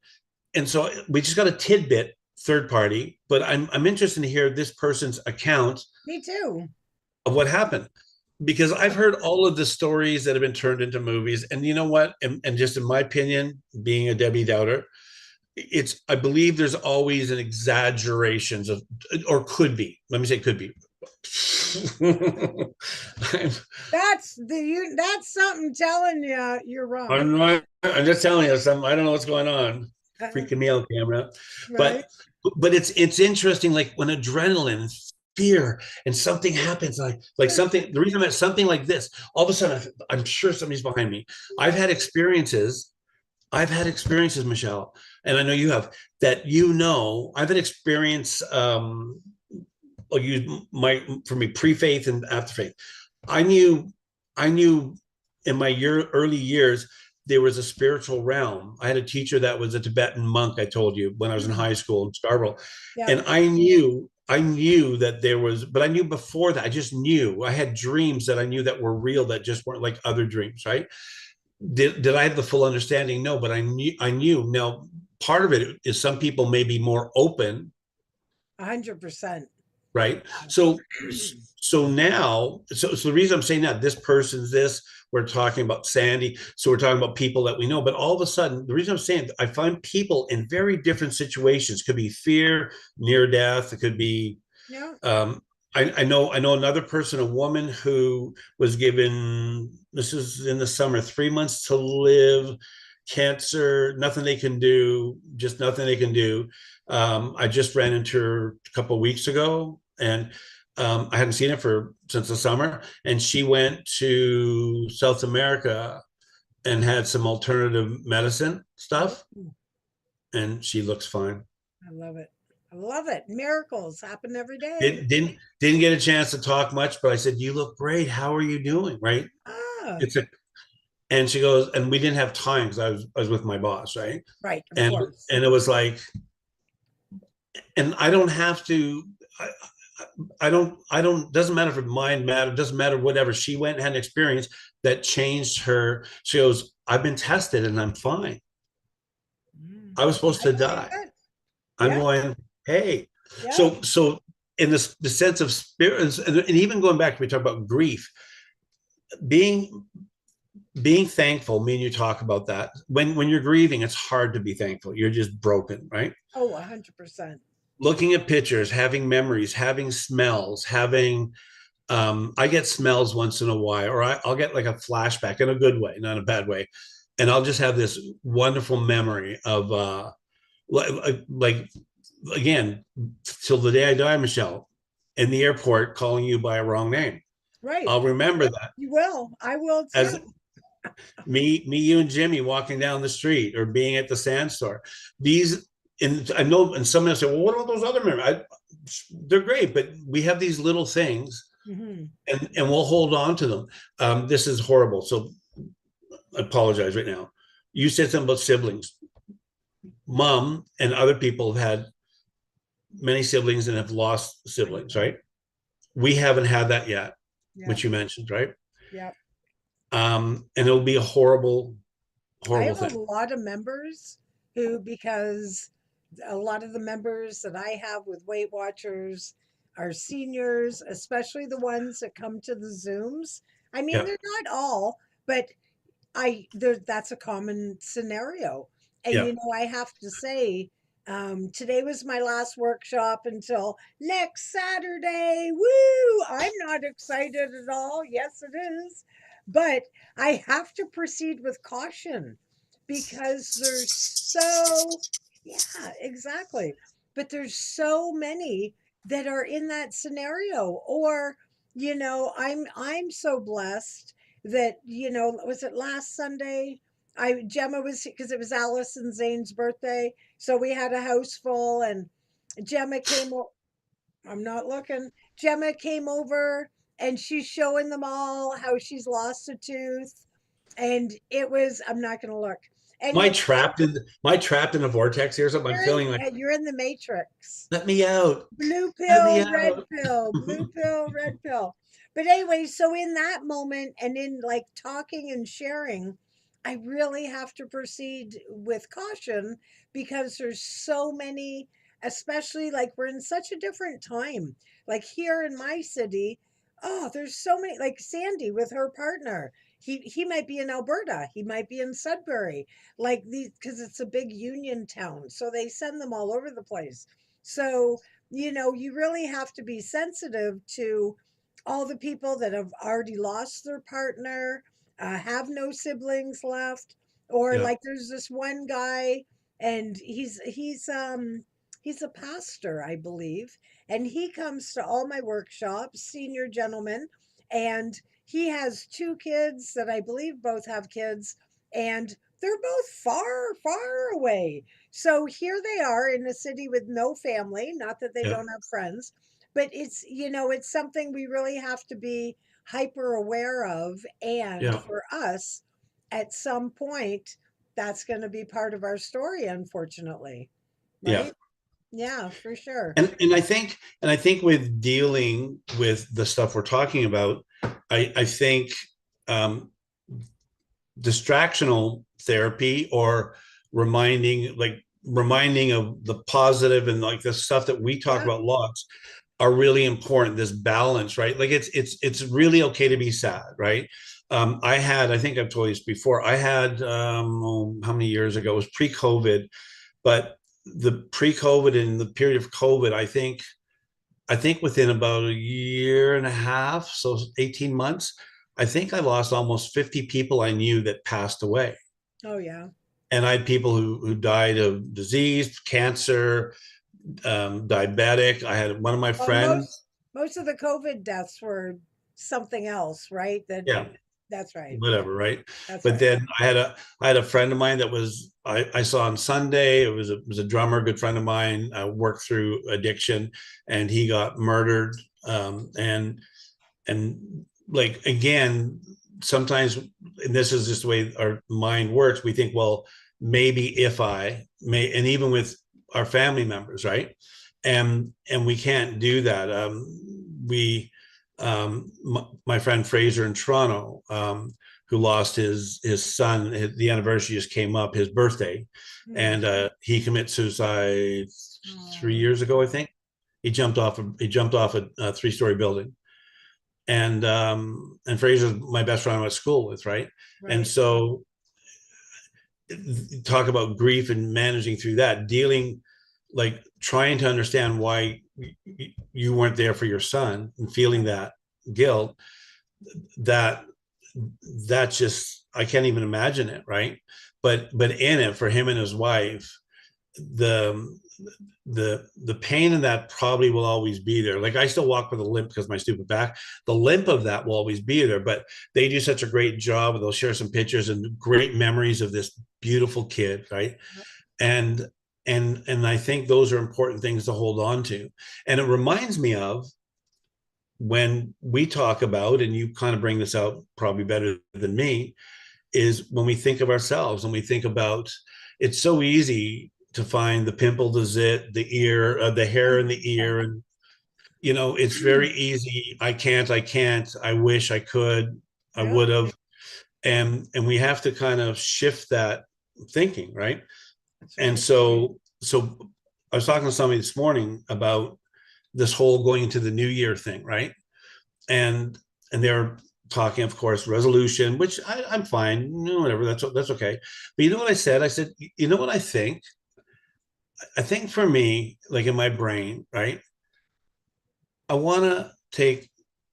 and so we just got a tidbit, third party, but I'm interested to hear this person's account Me too. of what happened, because I've heard all of the stories that have been turned into movies, and you know what? And just in my opinion, being a Debbie Dowder, I believe there's always an exaggerations of, or could be. Let me say could be. That's something telling you you're wrong. I'm not. I'm just telling you something. I don't know what's going on. Freaking me out, camera. Right? But it's interesting. Like when adrenaline, fear, and something happens, like something. The reason that something like this, all of a sudden, I'm sure somebody's behind me. I've had experiences. I've had experiences, Michelle, and I know you have. That I've had experience. I'll use my for me pre-faith and after faith. I knew, I knew in my early years there was a spiritual realm. I had a teacher that was a Tibetan monk. I told you when I was in Mm. high school in Scarborough, Yep. and I knew that there was, but I knew before that. I just knew I had dreams that I knew that were real, that just weren't like other dreams, right? Did I have the full understanding? No, but I knew. Now, part of it is some people may be more open, 100%. right? So now, so the reason I'm saying that, this person's this, we're talking about Sandy, so we're talking about people that we know, but all of a sudden, the reason I'm saying, I find people in very different situations. Could be fear, near death, it could be Yeah. um, I know another person, a woman who was given, this is in the summer, 3 months to live, cancer, nothing they can do, just nothing they can do. I just ran into her a couple of weeks ago, and I hadn't seen her since the summer, and she went to South America and had some alternative medicine stuff, Oh, and she looks fine. I love it. I love it. Miracles happen every day. Didn't get a chance to talk much, but I said, "You look great. How are you doing?" Right? Ah, It's a And she goes, and we didn't have time because I was with my boss, right? right, of And course. and it was like, and I don't have to. I don't. Doesn't matter if mind matter. Doesn't matter whatever. She went and had an experience that changed her. She goes, "I've been tested and I'm fine. Mm, I was supposed I to believe die." it. I'm Yeah, going, hey. yeah, So in this the sense of spirit, and even going back, we talk about grief, being being thankful. Me and you talk about that. When you're grieving, it's hard to be thankful. You're just broken, right? oh, 100%. Looking at pictures, having memories, having smells, having I get smells once in a while, or I'll get like a flashback in a good way, not a bad way, and I'll just have this wonderful memory of like again, till the day I die, Michelle, in the airport calling you by a wrong name. Right. I'll remember that You will. I will as too. you and Jimmy walking down the street or being at the sand store. These, and I know, and someone will say, well, what about those other memories? They're great, but we have these little things, Hmm. and we'll hold on to them. This is horrible. So I apologize right now. You said something about siblings. Mom and other people have had many siblings and have lost I siblings, know. right? We haven't had that yet, Yeah. which you mentioned, right? Yeah. And it'll be a horrible, I horrible have a thing. lot of members who, because a lot of the members that I have with Weight Watchers are seniors, especially the ones that come to the Zooms. I mean, Yeah, they're not all, but that's a common scenario. And yeah. I have to say, today was my last workshop until next Saturday. Woo! I'm not excited at all. Yes, it is. But I have to proceed with caution because there's so, yeah, exactly. But there's so many that are in that scenario. Or, I'm so blessed that, was it last Sunday? Gemma was, because it was Alice and Zane's birthday, so we had a house full, and Gemma came. I'm not looking. Gemma came over, and she's showing them all how she's lost a tooth, and it was. I'm not going to look. Am And I trapped in a vortex here or something? I'm feeling like, you're in the matrix. let me out. Blue Let me pill, red out. pill, blue pill, red pill. But anyway, so in that moment and in like talking and sharing, I really have to proceed with caution because there's so many, especially like we're in such a different time. Like here in my city, oh, there's so many, like Sandy with her partner. He might be in Alberta, he might be in Sudbury, like these, because it's a big union town. So they send them all over the place. So you really have to be sensitive to all the people that have already lost their partner, have no siblings left, or Yeah, like there's this one guy, and he's a pastor, I believe, and he comes to all my workshops, senior gentleman, and he has two kids that I believe both have kids, and they're both far, far away. So here they are in a city with no family, not that they yeah, don't have friends, but it's something we really have to be hyper aware of. And yeah, for us, at some point, that's going to be part of our story, unfortunately. yeah. Right? Yeah, for sure. And I think with dealing with the stuff we're talking about, I think um, distractional therapy, or reminding, like reminding of the positive and like the stuff that we talk Yeah. about lots are really important. This balance, right? Like it's really okay to be sad, right? I think I've told you this before. I had how many years ago? It was pre-COVID, but the pre-COVID and the period of COVID, I think within about a year and a half, so 18 months, I think I lost almost 50 people I knew that passed away. Oh yeah. And I had people who died of disease, cancer, diabetic. I had one of my Well, friends, most of the COVID deaths were something else, right? yeah, That's right. whatever, right? That's But right. then I had a friend of mine that was I saw on Sunday. It was a drummer, good friend of mine. Worked through addiction, and he got murdered. And like again, sometimes, and this is just the way our mind works. We think, well, maybe if I may, and even with our family members, right? And we can't do that. My friend Fraser in Toronto, who lost his son. The anniversary just came up, his birthday, Hmm. and he committed suicide three Oh, years ago, I think. He jumped off a three-story building, and Fraser's my best friend I went to school with, right? And right. so talk about grief and managing through that, dealing, like trying to understand why you weren't there for your son and feeling that guilt, that that just, I can't even imagine it, right? But in it, for him and his wife, the the pain in that probably will always be there. Like I still walk with a limp because of my stupid back. The limp of that will always be there, but they do such a great job. They'll share some pictures and great memories of this beautiful kid, right? And and I think those are important things to hold on to. And it reminds me of when we talk about, and you kind of bring this out probably better than me, is when we think of ourselves and we think about, it's so easy to find the pimple, the zit, the ear, the hair in the ear. And, it's very easy. I can't, I wish I could, I Yep. would have. And we have to kind of shift that thinking, right? That's And right. so I was talking to somebody this morning about this whole going into the new year thing, right? And they're talking, of course, resolution, which I'm fine, whatever, that's okay. But you know what I said? I said, you know what I think? I think for me, like in my brain, right? I want to take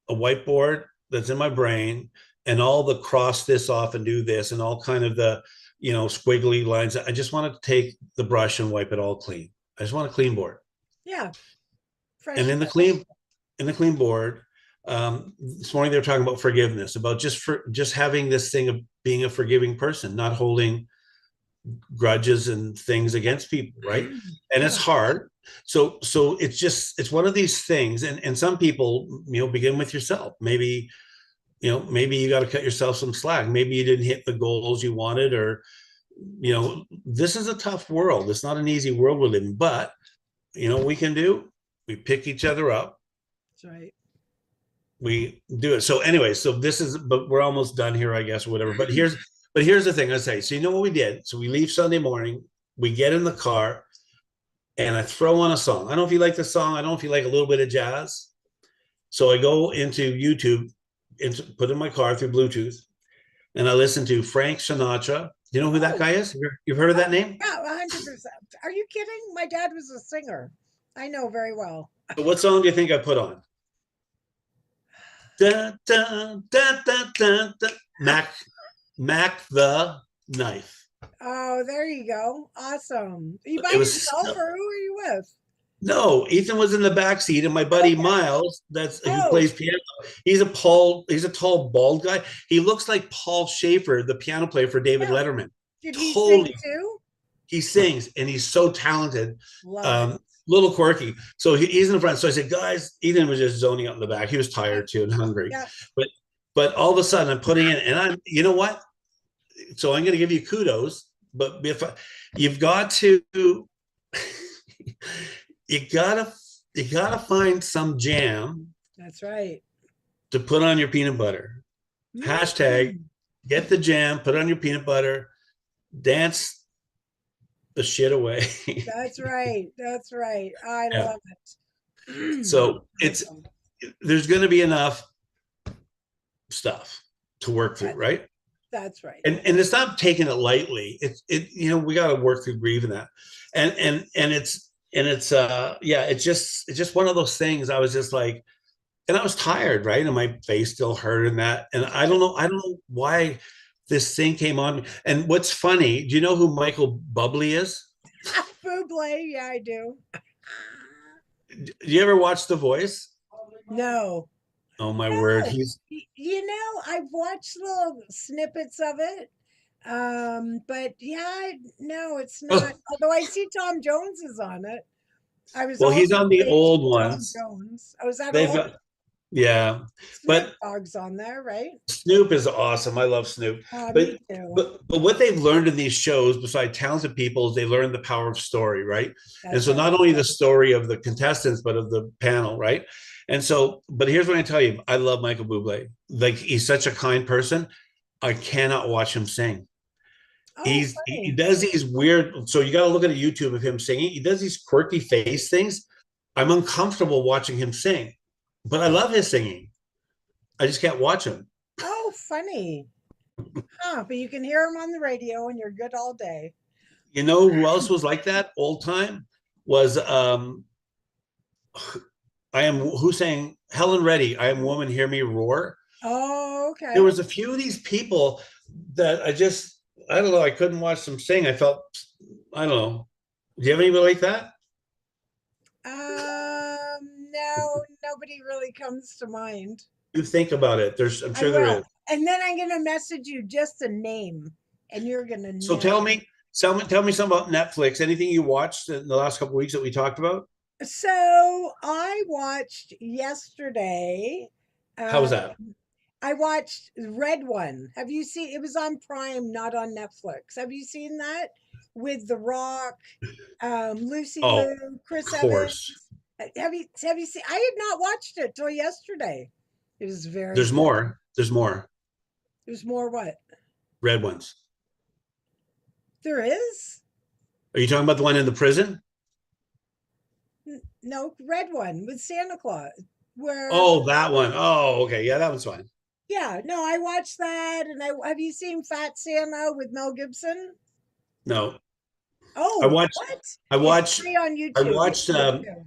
a whiteboard that's in my brain and all the cross this off and do this and all kind of the, squiggly lines. I just want to take the brush and wipe it all clean. I just want a clean board. Yeah. And Fresh in the start. clean board, this morning they were talking about forgiveness, about just having this thing of being a forgiving person, not holding grudges and things against people, right? And it's Yeah. hard. So it's one of these things. And some people, begin with yourself. Maybe you got to cut yourself some slack. Maybe you didn't hit the goals you wanted, or this is a tough world. It's not an easy world we live in, but what we can do, we pick each other up, That's right. we do it. So anyway, but we're almost done here, I guess, or whatever. But here's the thing I say. So you know what we did? So we leave Sunday morning, we get in the car, and I throw on a song. I don't know if you like the song. I don't know if you like a little bit of jazz. So I go into YouTube, put in my car through Bluetooth, and I listen to Frank Sinatra. Do you know who that Oh, guy is? You've heard of oh, that name? yeah, 100%. Are you kidding? My dad was a singer. I know very well. So what song do you think I put on? Da, da, da, da, da, da. Mac the Knife. Oh, there you go. Awesome. Are you by It was yourself or who are you with? No, Ethan was in the back seat, and my buddy Okay. Miles, that's who Oh, plays piano. He's a tall, bald guy. He looks like Paul Schaefer, the piano player for David yeah. Letterman. Did he sing Totally, too? he sings, and he's so talented. Love it. Little quirky. So he's in the front. So I said, guys, Ethan was just zoning out in the back. He was Yeah. tired too and hungry. Yeah. But all of a sudden, I'm putting in, and you know what? So I'm going to give you kudos, but you've got to, you gotta find some jam That's right. to put on your peanut butter. Hashtag Mm. get the jam, put on your peanut butter, dance the shit away. That's right. That's right. I Yeah. love it. So Awesome. there's going to be enough stuff to work through, That, right? that's right. And it's not taking it lightly. We got to work through grieving that, and it's yeah, it's just one of those things. I was just like, and I was tired, right? And my face still hurt and that, and I don't know why this thing came on me. And what's funny, do you know who Michael Bublé is? Buble, yeah, I do. Do you ever watch The Voice? No, Oh my word, no. he's I've watched little snippets of it. But yeah, no, it's not. oh, Although I see Tom Jones is on it. I was well, he's also on the raised old with Tom ones. Jones. Oh, is that They've old? got yeah, Snoop but Dogg's on there, right? Snoop is awesome. I love Snoop. Me But too. but what they've learned in these shows, besides talented people, is they learn the power of story, right? And That's so right. not only the story of the contestants, but of the panel, right? And so, but here's what I tell you: I love Michael Bublé. Like he's such a kind person. I cannot watch him sing. Oh, He funny. does these weird. So you got to look at a YouTube of him singing. He does these quirky face things. I'm uncomfortable watching him sing, but I love his singing. I just can't watch him. Oh, funny. Huh, but you can hear him on the radio and you're good all day. You know who else was like that old time? Was I am who sang Helen Reddy, I am woman, hear me roar. Oh, There okay. was a few of these people that I don't know, I couldn't watch them sing. I felt I don't know. Do you have anybody like that? No, nobody really comes to mind. You think about it. I'm I sure there is. will. And then I'm going to message you just a name and you're going to So know. tell me something about Netflix. Anything you watched in the last couple of weeks that we talked about? So I watched yesterday. How was Uh, that? I watched Red One. Have you seen? It was on Prime, not on Netflix. Have you seen that with The Rock, Lucy Oh, Liu, of Chris course. Evans? Have you seen? I had not watched it till yesterday. It was very There's good. more. There's more. There's more. What? Red ones. There is? Are you talking about the one in the prison? No, Red One with Santa Claus. Where? Oh, that one. Oh, okay. Yeah, that one's fine. Yeah, no, I watched that. And I have you seen Fat Santa with Mel Gibson? No, I Oh, watched. what? I It's watched. free on I YouTube. It's watched. good too.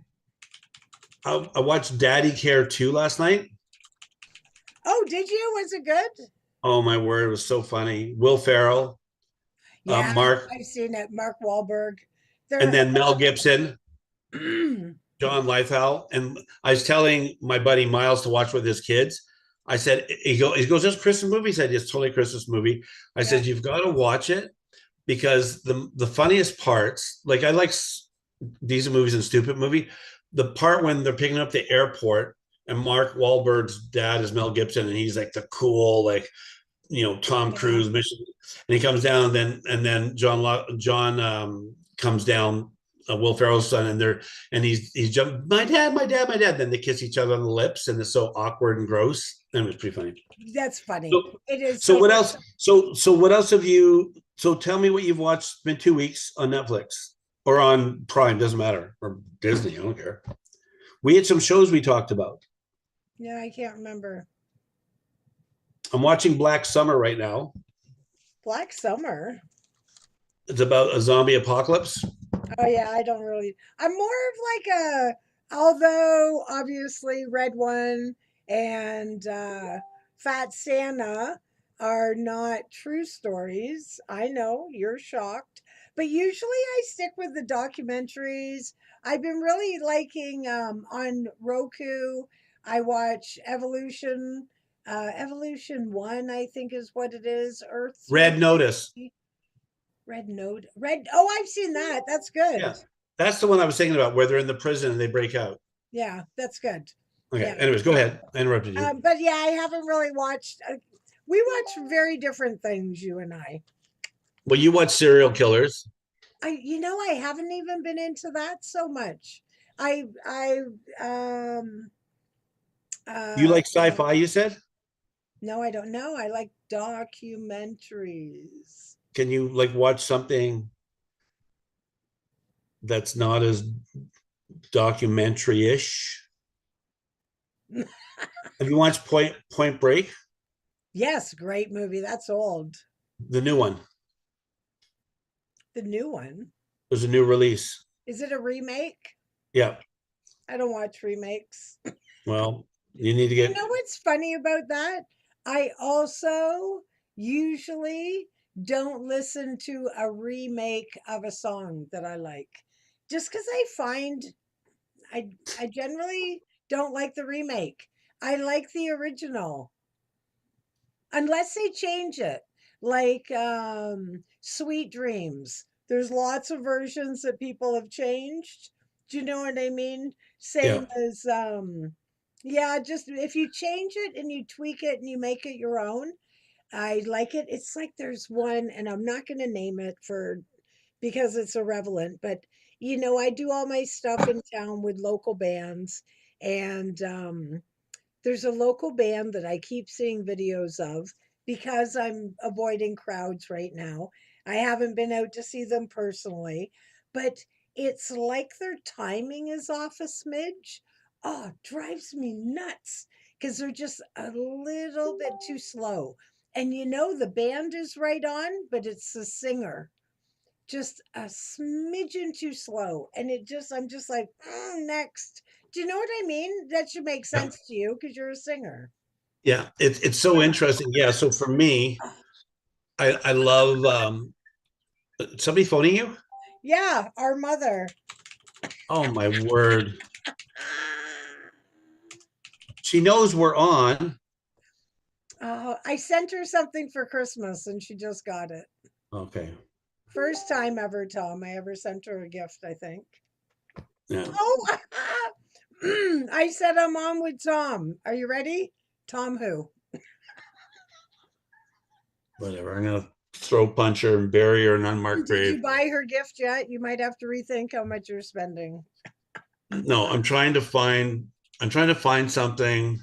I watched Daddy Care 2 last night. Oh, did you? Was it good? Oh my word, it was so funny. Will Ferrell, Yeah, Mark, I've seen it. Mark Wahlberg. and They're then Mel Gibson, hilarious. John Lithgow. And I was telling my buddy Miles to watch with his kids. I said, he goes, "It's a Christmas movie." He said, "It's totally a Christmas movie." I Yeah, said, "You've got to watch it because the funniest parts, like I like decent movies and stupid movie, the part when they're picking up the airport and Mark Wahlberg's dad is Mel Gibson and he's like the cool like Tom yeah. Cruise mission, and he comes down, and then John comes down, Will Ferrell's son, and he's jumped, my dad, my dad, my dad. Then they kiss each other on the lips, and it's so awkward and gross, and it was pretty funny. That's funny. So, It is so so what funny. else? So what else have you? So tell me what you've watched. It's been 2 weeks on Netflix or on Prime, doesn't matter, or Disney, I don't care. We had some shows we talked about. Yeah, I can't remember. I'm watching Black Summer right now. Black Summer. It's about a zombie apocalypse. Oh yeah, I don't really. I'm more of like a. Although obviously Red One and Fat Santa are not true stories. I know you're shocked, but usually I stick with the documentaries. I've been really liking on Roku. I watch Evolution. Evolution One, I think, is what it is. Earth Red Three. Notice. Red Node. Red. Oh, I've seen that. That's good. Yeah. That's the one I was thinking about where they're in the prison and they break out. Yeah, that's good. Okay. Yeah. Anyways, go ahead. I interrupted you. But yeah, I haven't really watched. We watch very different things, you and I. Well, you watch serial killers. I haven't even been into that so much. I, um, You uh, like sci-fi, you said? no, I don't know. I like documentaries. Can you like watch something? that's not as documentary-ish. Have you watched Point Break? Yes, great movie. That's old. The new one. The new one. There's a new release. Is it a remake? Yeah. I don't watch remakes. Well, you need to You get. know what's funny about that? I also usually don't listen to a remake of a song that I like. Just because I find I generally don't like the remake. I like the original. Unless they change it. Like Sweet Dreams. There's lots of versions that people have changed. Do you know what I mean? Yeah. Same as yeah, just if you change it and you tweak it and you make it your own, I like it. It's like there's one, and I'm not going to name it for because it's irrelevant, but I do all my stuff in town with local bands, and there's a local band that I keep seeing videos of because I'm avoiding crowds right now. I haven't been out to see them personally, but it's like their timing is off a smidge. Oh, it drives me nuts because they're just a little bit too slow. And the band is right on, but it's the singer just a smidgen too slow. And I'm just like, next. Do you know what I mean? That should make Yeah. sense to you because you're a singer. Yeah. It's so interesting. Yeah. So for me, Oh, I love somebody phoning you. yeah, our mother. Oh my word. Ah. She knows we're on. I sent her something for Christmas and she just got it. Okay. First time ever, Tom, I ever sent her a gift, I think. Yeah. Oh, I said I'm on with Tom. Are you ready? Tom who? Whatever. I'm gonna throw punch her and bury her in unmarked Did grave. you buy her gift yet? You might have to rethink how much you're spending. No, I'm trying to find. I'm trying to find something.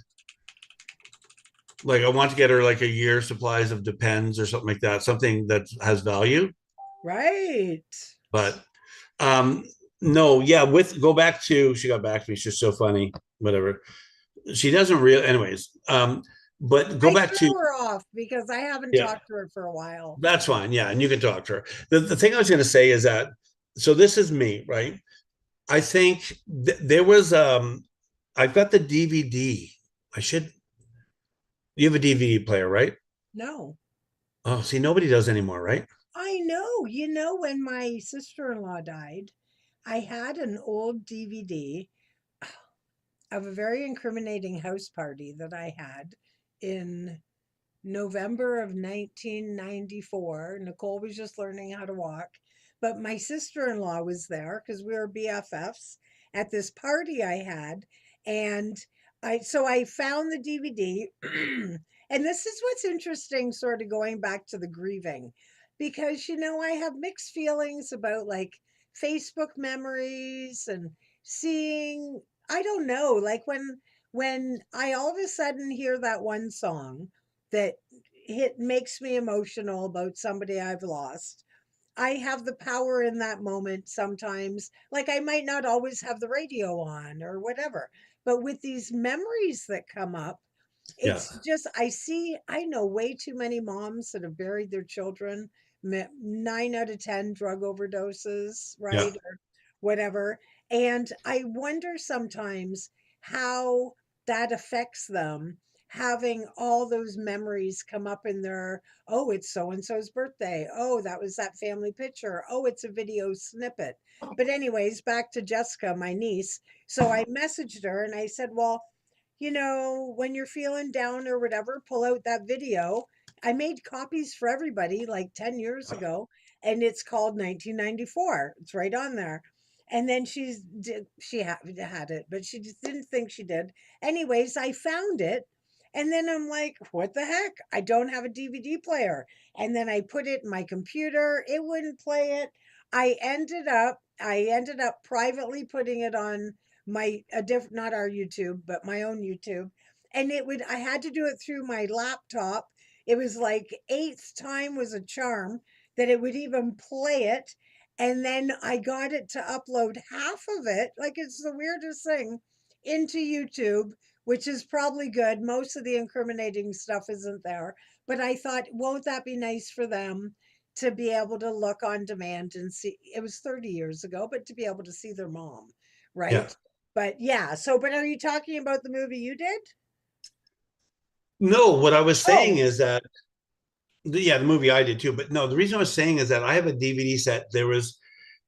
Like I want to get her like a year supplies of Depends or something like that. Something that has value. Right. But um no, yeah. With go back to she got back to me. She's so funny. Whatever. She doesn't really. Anyways. But go I back to threw her off because I haven't yeah. talked to her for a while. That's fine. Yeah, and you can talk to her. The thing I was going to say is that so this is me, right? I think there was I've got the DVD. I should you have a DVD player, right? No. Oh, see, nobody does anymore, right? I know. When my sister in law died, I had an old DVD of a very incriminating house party that I had in November of 1994. Nicole was just learning how to walk, but my sister-in-law was there because we were BFFs at this party I had, and I found the DVD, and this is what's interesting, sort of going back to the grieving, because I have mixed feelings about like Facebook memories and seeing. I don't know, like when I all of a sudden hear that one song that hit makes me emotional about somebody I've lost. I have the power in that moment sometimes. Like I might not always have the radio on or whatever, but with these memories that come up, Yeah, it's just I know way too many moms that have buried their children, 9 out of 10 drug overdoses, yeah, right? Or whatever. And I wonder sometimes how that affects them having all those memories come up in their, oh, it's so and so's birthday. Oh, that was that family picture. Oh, it's a video snippet. But, anyways, back to Jessica, my niece. So I messaged her and I said, well, when you're feeling down or whatever, pull out that video. I made copies for everybody like 10 years ago, and it's called 1994. It's right on there. And then she had it, but she just didn't think she did. Anyways, I found it. And then I'm like, what the heck? I don't have a DVD player. And then I put it in my computer. It wouldn't play it. I ended up privately putting it on my a diff not our YouTube, but my own YouTube. And I had to do it through my laptop. It was like eighth time was a charm that it would even play it. And then I got it to upload half of it, like it's the weirdest thing, into YouTube, which is probably good. Most of the incriminating stuff isn't there. But I thought, won't that be nice for them to be able to look on demand and see? It was 30 years ago, but to be able to see their mom, Yeah. right? But yeah, so, but are you talking about the movie you did? No, what I was saying Oh, is that yeah, the movie I did too. But no, the reason I was saying is that I have a DVD set. There was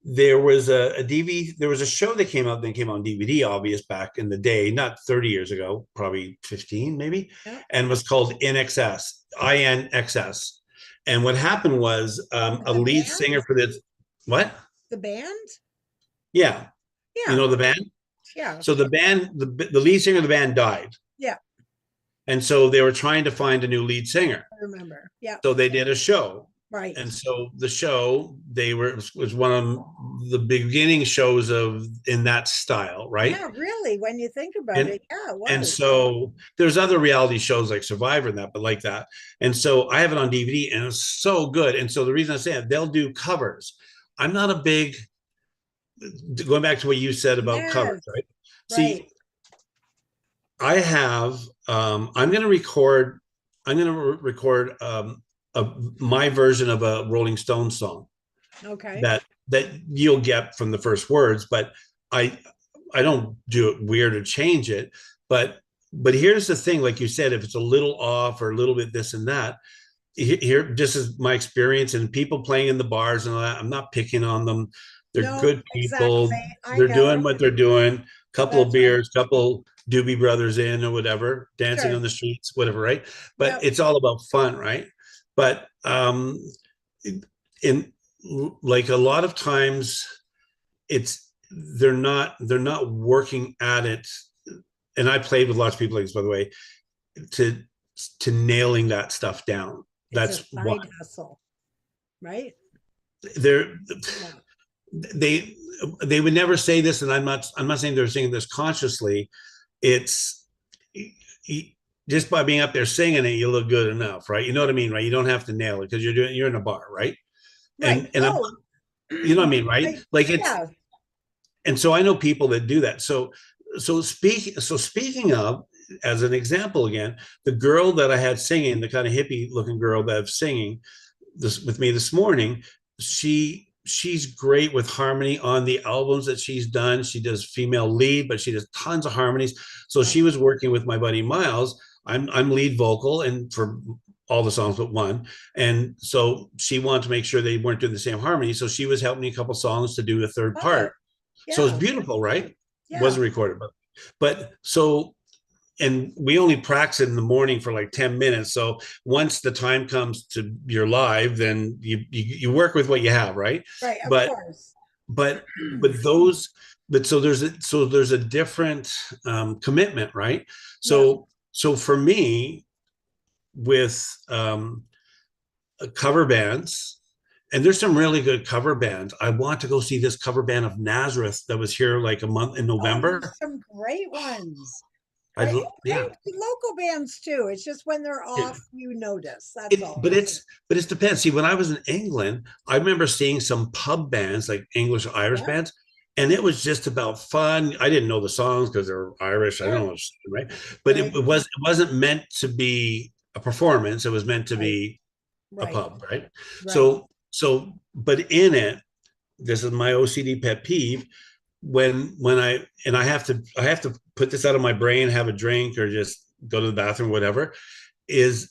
a DVD. There was a show that came out. Then came on DVD, obvious back in the day, not 30 years ago, probably 15 maybe, yeah. and was called INXS, INXS. And what happened was a The lead band? singer for this. What? The band? Yeah, you Yeah, know the band. yeah, So the band, the lead singer of the band died, yeah. and so they were trying to find a new lead singer. I remember. Yeah, So they did a show, right. and so the show they were was one of the beginning shows of in that style, right? Yeah, really, when you think about and it, yeah, it and was. so there's other reality shows like Survivor and that, but like that. And so I have it on DVD, and it's so good. And so the reason I say it, they'll do covers. I'm not a big, going back to what you said about covers, Yes, right? right. See, I have I'm going to record a, my version of a Rolling Stones song Okay. that you'll get from the first words, but I I don't do it weird or change it. But here's the thing, like you said, if it's a little off or a little bit this and that, here this is my experience, and people playing in the bars and all that. I'm not picking on them. They're No, good exactly. people. I They're know. doing what they're doing. Couple of That's right. beers, couple Doobie Brothers in or whatever, dancing Sure. on the streets, whatever, right? But Yep. it's all about fun, right? But in like a lot of times it's they're not working at it. And I played with lots of people like this, by the way, to nailing that stuff down. It's a That's why side hustle, right? they're Yeah. they they would never say this, and I'm not saying they're saying this consciously. It's just by being up there singing it, you look good enough, right? You know what I mean, right? You don't have to nail it because you're in a bar, right? Right. And I'm, Oh, you know what I mean, right? I, Like it's, yeah. and so I know people that do that. Speaking of, as an example again, the girl that I had singing, the kind of hippie looking girl that's singing this with me this morning, she's great with harmony on the albums that she's done. She does female lead, but she does tons of harmonies. So Right. she was working with my buddy Miles. I'm lead vocal and for all the songs but one. And so she wanted to make sure they weren't doing the same harmony. So she was helping me a couple songs to do a third Oh, part. So it's yeah. beautiful, right? Yeah. Wasn't recorded, but so, and we only practice in the morning for like 10 minutes. So once the time comes to your live, then you work with what you have, right? Right. Of But course. but but those but so there's a different commitment, right? Yeah. So for me with cover bands, and there's some really good cover bands. I want to go see this cover band of Nazareth that was here like a month in Oh, November. there's some great ones. I yeah. And local bands too. It's just when they're It, off, you notice. That's it, all. but it's depends. See, when I was in England, I remember seeing some pub bands like English or Irish Yeah. bands, and it was just about fun. I didn't know the songs because they're Irish. I don't Sure. know, right? But Right. it wasn't meant to be a performance. It was meant to Right. be a Right. pub, right? Right. But in it, this is my OCD pet peeve. When I have to put this out of my brain, have a drink, or just go to the bathroom, whatever. Is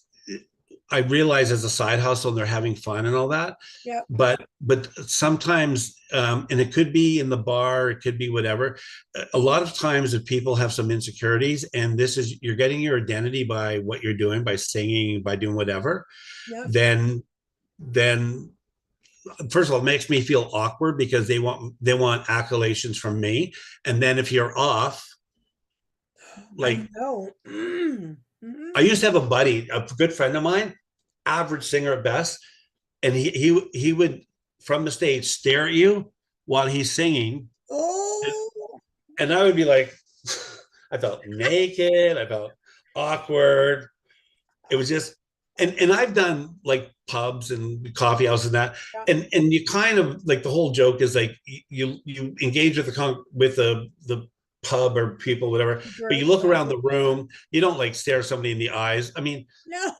I realize as a side hustle and they're having fun and all that, Yep. but sometimes, and it could be in the bar, it could be whatever. A lot of times, if people have some insecurities, and this is you're getting your identity by what you're doing, by singing, by doing whatever, Yep. then first of all, it makes me feel awkward because they want accolades from me, and then if you're off, I like know. I used to have a buddy, a good friend of mine, average singer at best, and he would from the stage stare at you while he's singing, Oh, and I would be like, I felt naked, I felt awkward. It was just, and I've done like pubs and coffee houses and that, Yeah, and you kind of like the whole joke is like you engage with with the pub or people whatever, the but you group. look around the room, you don't like stare somebody in the eyes. I mean, No,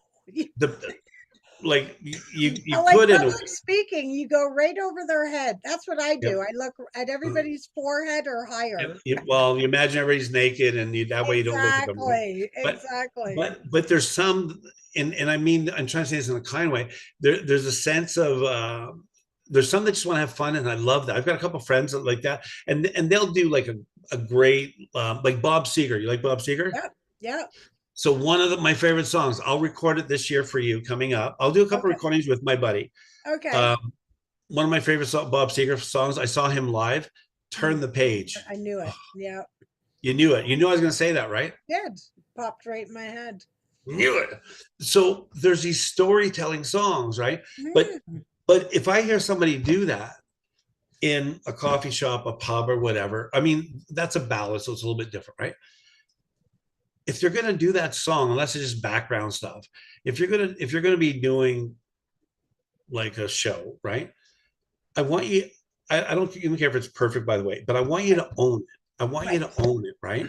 the like you like could in a public speaking, you go right over their head. That's what I yeah. do. I look at everybody's forehead or higher. Well, you imagine everybody's naked, and that way you don't look at them, right? Exactly, But exactly. there's some, and I mean, I'm trying to say this in a kind way. There's a sense of there's some that just want to have fun, and I love that. I've got a couple of friends that like that, and they'll do like a great like Bob Seger. You like Bob Seger? Yep, yep. So one of my favorite songs, I'll record it this year for you coming up. I'll do a couple of Okay, recordings with my buddy. okay. Um, One of my favorite Bob Seger songs. I saw him live. Mm, Turn the page. I knew it. Yeah, You knew it. You knew I was going to say that, right? did popped right in my head. Knew it. So there's these storytelling songs, right? But Mm, if I hear somebody do that in a coffee shop, a pub, or whatever, I mean that's a ballad, so it's a little bit different, right? If you're going to do that song, unless it's just background stuff, if you're gonna be doing like a show, right? I want you. I don't even care if it's perfect, by the way, but I want you right, to own it. I want you right. to own it, right?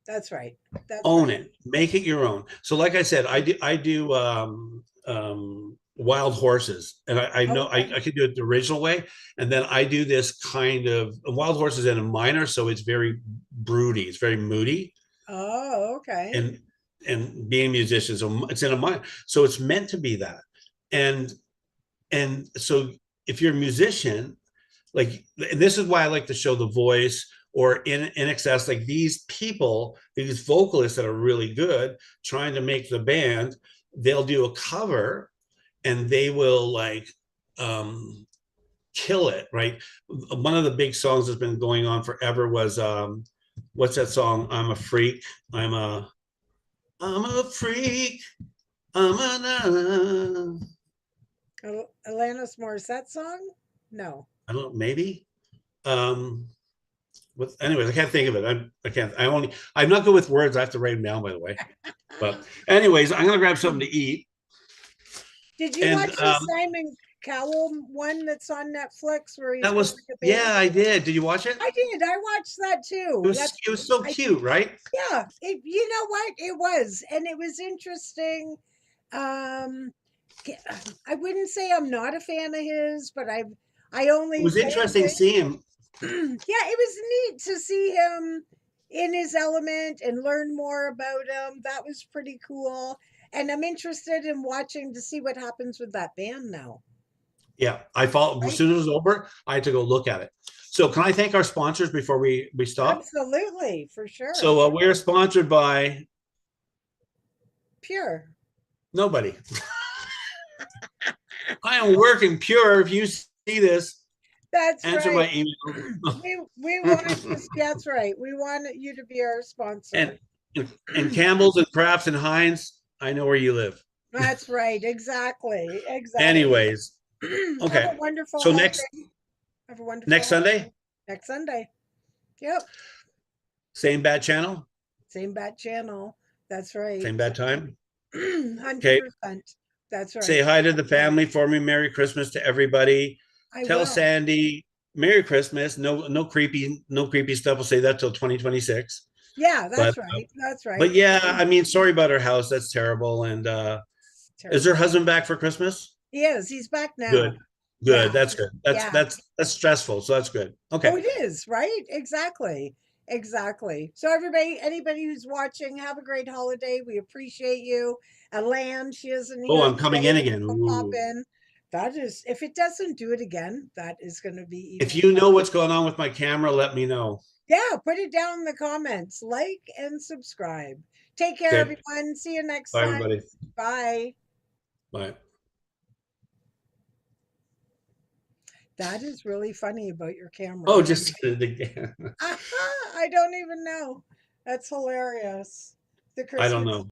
That's right. That's Own right. it, make it your own. So like I said, I do wild horses, and I know Okay. I could do it the original way, and then I do this kind of wild horses in a minor, so it's very broody, it's very moody, Oh, okay. and being a musician, so it's in a minor, so it's meant to be that. and so if you're a musician, like, and this is why I like to show The Voice or in excess, like these people, these vocalists that are really good trying to make the band, they'll do a cover and they will like um kill it, right? One of the big songs that's been going on forever was what's that song? I'm a I'm a freak. I'm a Alanis Morissette song? No. I don't know, maybe. Um anyways, I can't think of it. I can't. I'm not good with words. I have to write them down, by the way. But anyways, I'm gonna grab something to eat. Did you And watch the Simon Cowell one that's on Netflix where he's that building was, a yeah, band? I did. Did you watch it? I did. I watched that too. That's It was so I cute, right? yeah. You know what? It was, and it was interesting. Um, I wouldn't say I'm not a fan of his, but I It only was interesting pay seeing him. yeah, it was neat to see him in his element and learn more about him. That was pretty cool. And I'm interested in watching to see what happens with that band now. Yeah, I followed as Right? soon as it was over. I had to go look at it. So, can I thank our sponsors before we stop? Absolutely, for sure. So, we're sponsored by Pure. nobody. I am working pure. If you see this, That's answer right. my email. We want to, that's right. We want you to be our sponsor. and and Campbell's and Crafts and Heinz, I know where you live. That's right. Exactly. Exactly. Anyways, Have a okay. wonderful So holiday. Have a wonderful next holiday. Sunday, Next Sunday. Yep. same bad channel, Same bat channel. That's right. same bad time. Okay. 100%. That's Say right. hi to the family for me. Merry Christmas to everybody. I Tell will. Sandy Merry Christmas. No creepy stuff. We'll say that till 2026. Yeah, But that's right. That's but right. yeah, I mean, sorry about her house. That's terrible. And It's is her terrible. husband back for Christmas? He is. He's back now. Good. Good. Yeah. That's good. Yeah. That's stressful. So that's good. Oh, Okay. it is, right? Exactly. Exactly. So everybody, anybody who's watching, have a great holiday. We appreciate you. And Lan, she isn't Oh, here I'm coming today, in but again. she'll pop Ooh. in. That is, if it doesn't do it again, that is going to be If even you better. know what's going on with my camera, let me know. Yeah, put it down in the comments. Like and subscribe. Take care, Okay. everyone. See you next Bye, time. everybody. Bye. Bye. That is really funny about your camera. Oh, just did it again. I don't even know. That's hilarious. The I don't Christmas know.